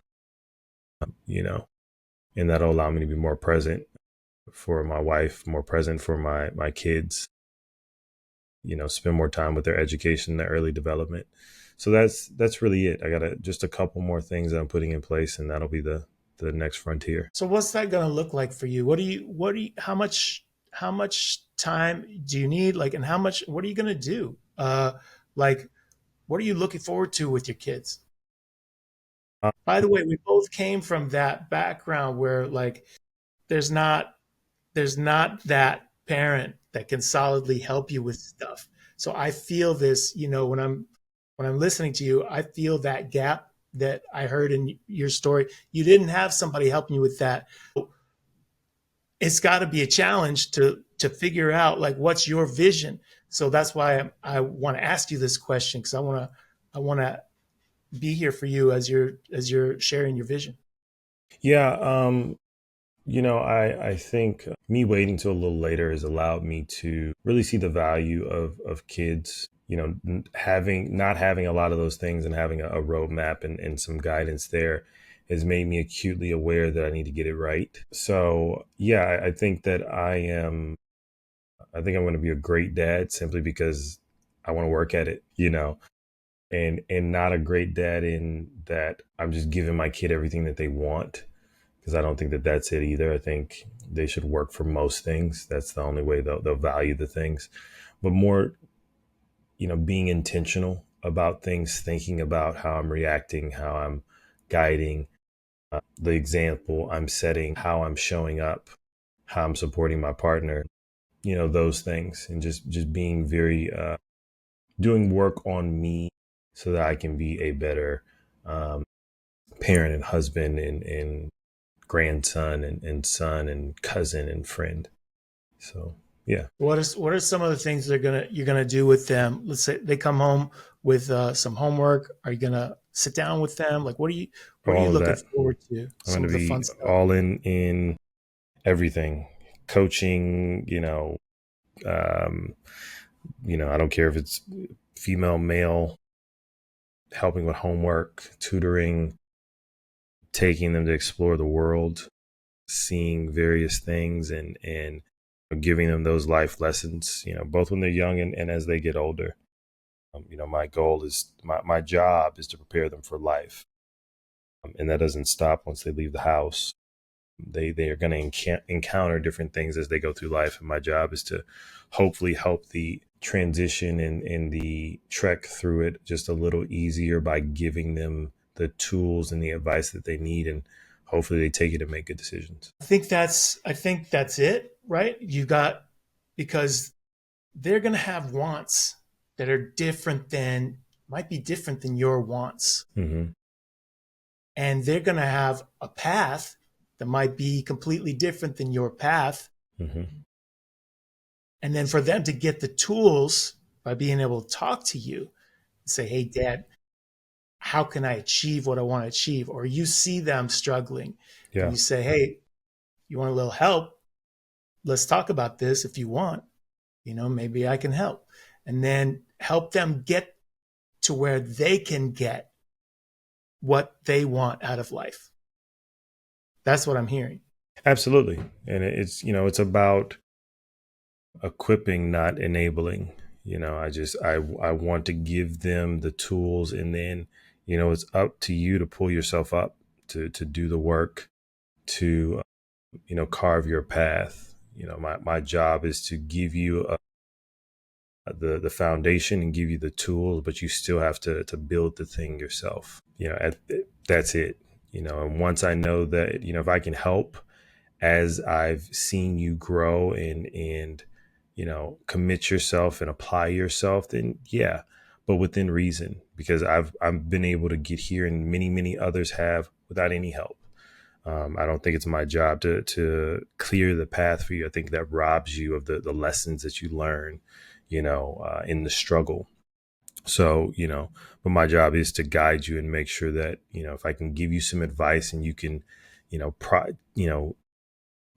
you know, and that'll allow me to be more present for my wife, more present for my kids, spend more time with their education, their early development. So that's really it. I got just a couple more things that I'm putting in place, and that'll be the next frontier. So what's that going to look like for you? How much time do you need? Like, and what are you going to do? Like, what are you looking forward to with your kids? Uh, By the way, we both came from that background where like there's not that parent that can solidly help you with stuff. So I feel this, when I'm listening to you, I feel that gap that I heard in your story. You didn't have somebody helping you with that. It's got to be a challenge to figure out like what's your vision. So that's why I want to ask you this question, because I want to be here for you as you're sharing your vision. yeah, I think me waiting till a little later has allowed me to really see the value of kids. Having not having a lot of those things and having a roadmap and some guidance there has made me acutely aware that I need to get it right. So yeah, I think that I think I'm going to be a great dad simply because I want to work at it, and not a great dad in that I'm just giving my kid everything that they want, because I don't think that that's it either. I think they should work for most things. That's the only way they'll value the things, but more, being intentional about things, thinking about how I'm reacting, how I'm guiding, the example I'm setting, how I'm showing up, how I'm supporting my partner, those things, and just being very, doing work on me so that I can be a better, parent and husband and grandson and son and cousin and friend. So yeah. What are some of the things you're gonna do with them? Let's say they come home with some homework. Are you gonna sit down with them? Like, what are you All of looking that. forward to? I'm Some going to of the be fun stuff. all in everything, coaching, um, I don't care if it's female, male, helping with homework, tutoring, taking them to explore the world, seeing various things and giving them those life lessons, both when they're young and as they get older. My goal is my job is to prepare them for life. And that doesn't stop once they leave the house. They are going to encounter different things as they go through life. And my job is to hopefully help the transition and the trek through it just a little easier by giving them the tools and the advice that they need. And hopefully they take it and make good decisions. I think that's it, right? Because they're going to have wants that are might be different than your wants. Mm-hmm. And they're going to have a path that might be completely different than your path. Mm-hmm. And then for them to get the tools by being able to talk to you and say, hey, Dad, how can I achieve what I want to achieve? Or you see them struggling and Yeah. you say, hey, you want a little help? Let's talk about this if you want. Maybe I can help. And then help them get to where they can get what they want out of life. That's what I'm hearing. Absolutely. And it's about equipping, not enabling. I want to give them the tools, and then, it's up to you to pull yourself up to do the work, to, carve your path. My job is to give you the foundation and give you the tools, but you still have to build the thing yourself. That's it. And once I know that, if I can help as I've seen you grow and commit yourself and apply yourself, then yeah, but within reason, because I've been able to get here and many others have without any help. I don't think it's my job to clear the path for you. I think that robs you of the lessons that you learn, in the struggle. So, but my job is to guide you and make sure that, if I can give you some advice and you can,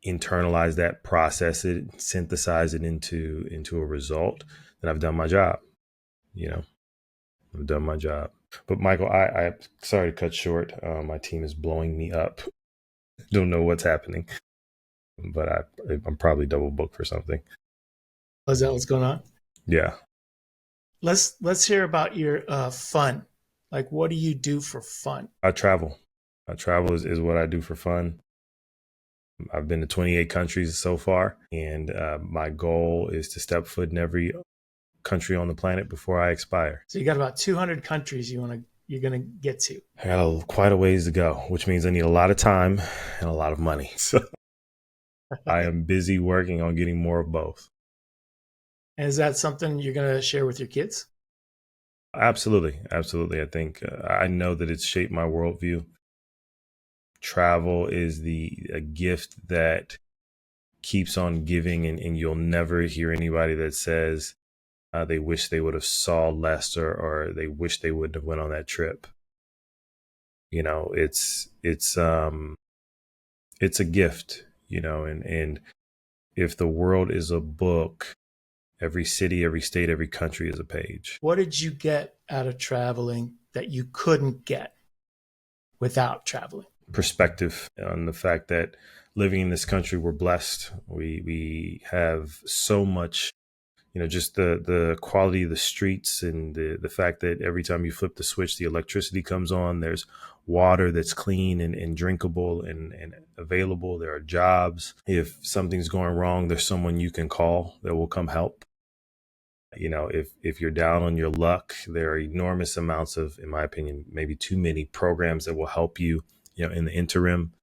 internalize that, process it, synthesize it into a result, then I've done my job. I've done my job. But Michael, I sorry to cut short. My team is blowing me up. Don't know what's happening, but I'm probably double booked for something. Is that what's going on? Yeah. Let's hear about your fun. Like, what do you do for fun? I travel. Travel is what I do for fun. I've been to 28 countries so far, and my goal is to step foot in every country on the planet before I expire. So you got about 200 countries you're going to get to. I got quite a ways to go, which means I need a lot of time and a lot of money. So I am busy working on getting more of both. And is that something you're going to share with your kids? Absolutely. I think I know that it's shaped my worldview. Travel is a gift that keeps on giving, and you'll never hear anybody that says they wish they would have saw less or they wish they wouldn't have went on that trip. It's a gift, and if the world is a book, every city, every state, every country is a page. What did you get out of traveling that you couldn't get without traveling? Perspective on the fact that living in this country, we're blessed. We have so much, just the quality of the streets and the fact that every time you flip the switch, the electricity comes on. There's water that's clean and drinkable and available. There are jobs. If something's going wrong, there's someone you can call that will come help. If you're down on your luck, there are enormous amounts of, in my opinion, maybe too many programs that will help you, in the interim.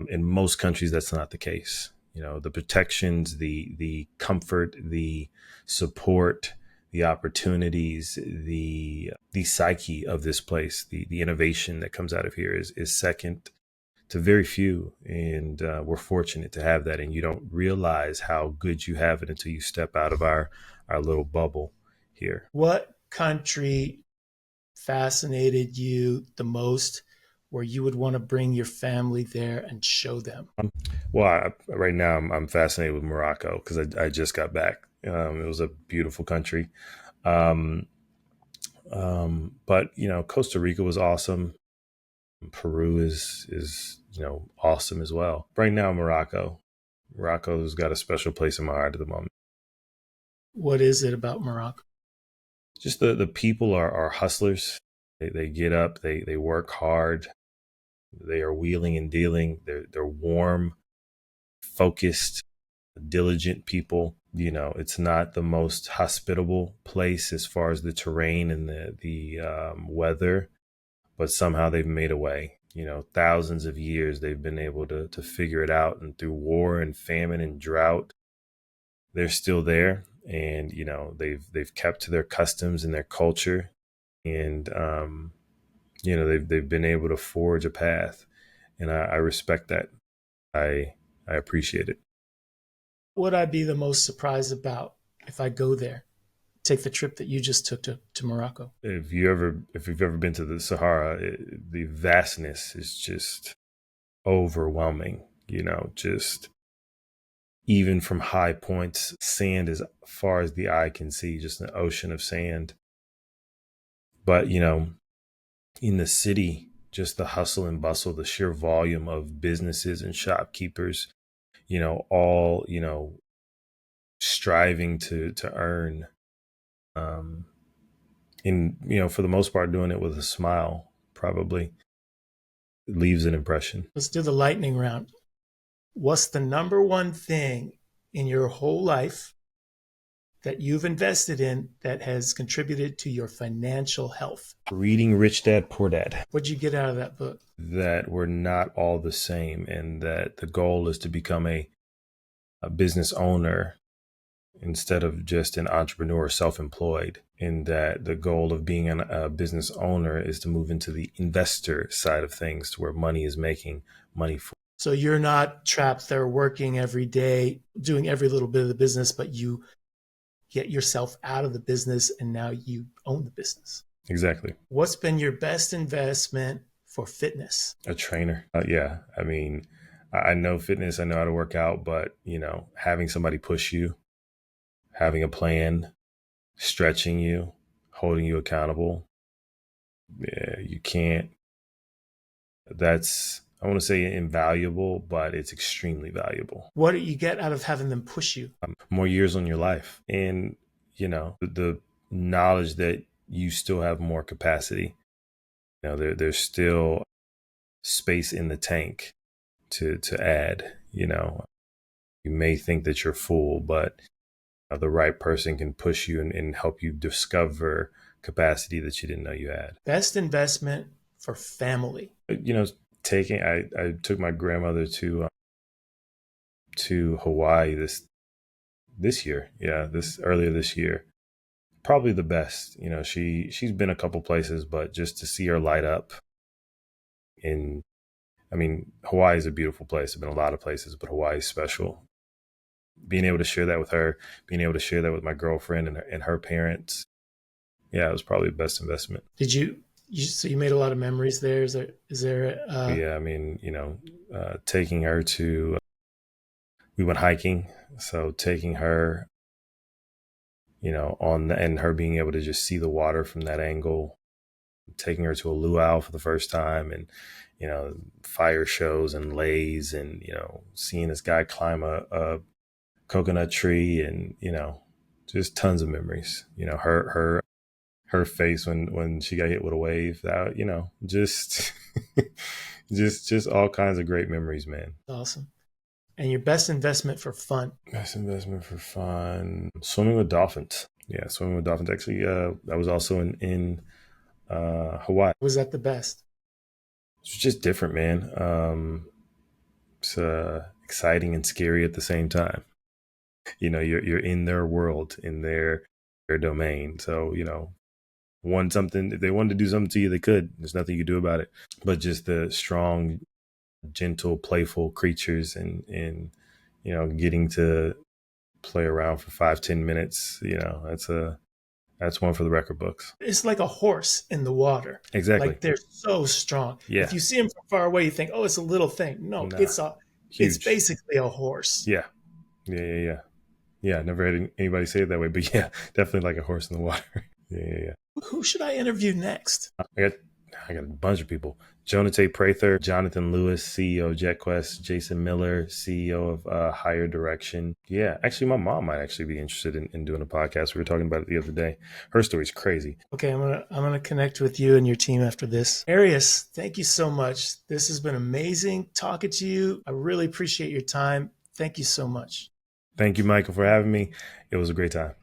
In most countries, that's not the case. The protections, the comfort, the support, the opportunities, the psyche of this place, the innovation that comes out of here is second to very few. And we're fortunate to have that. And you don't realize how good you have it until you step out of our little bubble here. What country fascinated you the most where you would want to bring your family there and show them? Well, right now I'm fascinated with Morocco because I just got back. It was a beautiful country. Um, but Costa Rica was awesome. Peru is awesome as well. Right now, Morocco's got a special place in my heart at the moment. What is it about Morocco? Just the people are hustlers. They get up, they work hard, they are wheeling and dealing. They're warm, focused, diligent people. It's not the most hospitable place as far as the terrain and the weather, but somehow they've made a way. Thousands of years they've been able to figure it out, and through war and famine and drought, they're still there. And they've kept to their customs and their culture, and they've been able to forge a path, and I respect that. I appreciate it. What would I be the most surprised about if I go there? Take the trip that you just took to Morocco. If you've ever been to the Sahara, the vastness is just overwhelming. Just even from high points, sand as far as the eye can see, just an ocean of sand. But in the city, just the hustle and bustle, the sheer volume of businesses and shopkeepers, all striving to earn. And for the most part, doing it with a smile probably leaves an impression. Let's do the lightning round. What's the number one thing in your whole life that you've invested in that has contributed to your financial health? Reading Rich Dad, Poor Dad. What'd you get out of that book? That we're not all the same, and that the goal is to become a business owner instead of just an entrepreneur, self-employed, and that the goal of being a business owner is to move into the investor side of things, to where money is making money for. So you're not trapped there working every day, doing every little bit of the business, but you get yourself out of the business and now you own the business. Exactly. What's been your best investment for fitness? A trainer. Yeah. I mean, I know fitness, I know how to work out, but having somebody push you, having a plan, stretching you, holding you accountable. Yeah, you can't. That's, I want to say invaluable, but it's extremely valuable. What do you get out of having them push you? More years on your life, and the knowledge that you still have more capacity. There's still space in the tank to add. You may think that you're full, but the right person can push you and help you discover capacity that you didn't know you had. Best investment for family. I took my grandmother to Hawaii this year. Yeah, earlier this year. Probably the best. She's been a couple places, but just to see her light up. Hawaii is a beautiful place. I've been a lot of places, but Hawaii is special. Being able to share that with her, being able to share that with my girlfriend and her parents. Yeah, it was probably the best investment. Did you made a lot of memories there? Is there Yeah, taking her to, we went hiking. So taking her, and her being able to just see the water from that angle, taking her to a luau for the first time, and, fire shows and lays, and, seeing this guy climb a coconut tree, and, just tons of memories. Her face when she got hit with a wave, that, just just all kinds of great memories, man. Awesome. And your best investment for fun? Best investment for fun, swimming with dolphins. Yeah, swimming with dolphins. Actually, I was also in Hawaii. Was that the best? It's just different, man. It's exciting and scary at the same time. You're in their world, in their domain. So, if they wanted to do something to you, they could. There's nothing you could do about it. But just the strong gentle, playful creatures, and getting to play around for 5-10 minutes. That's one for the record books. It's like a horse in the water. Exactly. Like they're so strong. Yeah. If you see them from far away, you think, oh, it's a little thing. No, Nah, it's huge. basically a horse. Yeah. Yeah, never had anybody say it that way, but yeah, definitely like a horse in the water. Yeah. Who should I interview next? I got a bunch of people. Jonathan Prather, Jonathan Lewis, CEO of JetQuest, Jason Miller, CEO of Higher Direction. Yeah, actually, my mom might actually be interested in doing a podcast. We were talking about it the other day. Her story's crazy. Okay, I'm gonna connect with you and your team after this. Arias, thank you so much. This has been amazing talking to you. I really appreciate your time. Thank you so much. Thank you, Michael, for having me. It was a great time.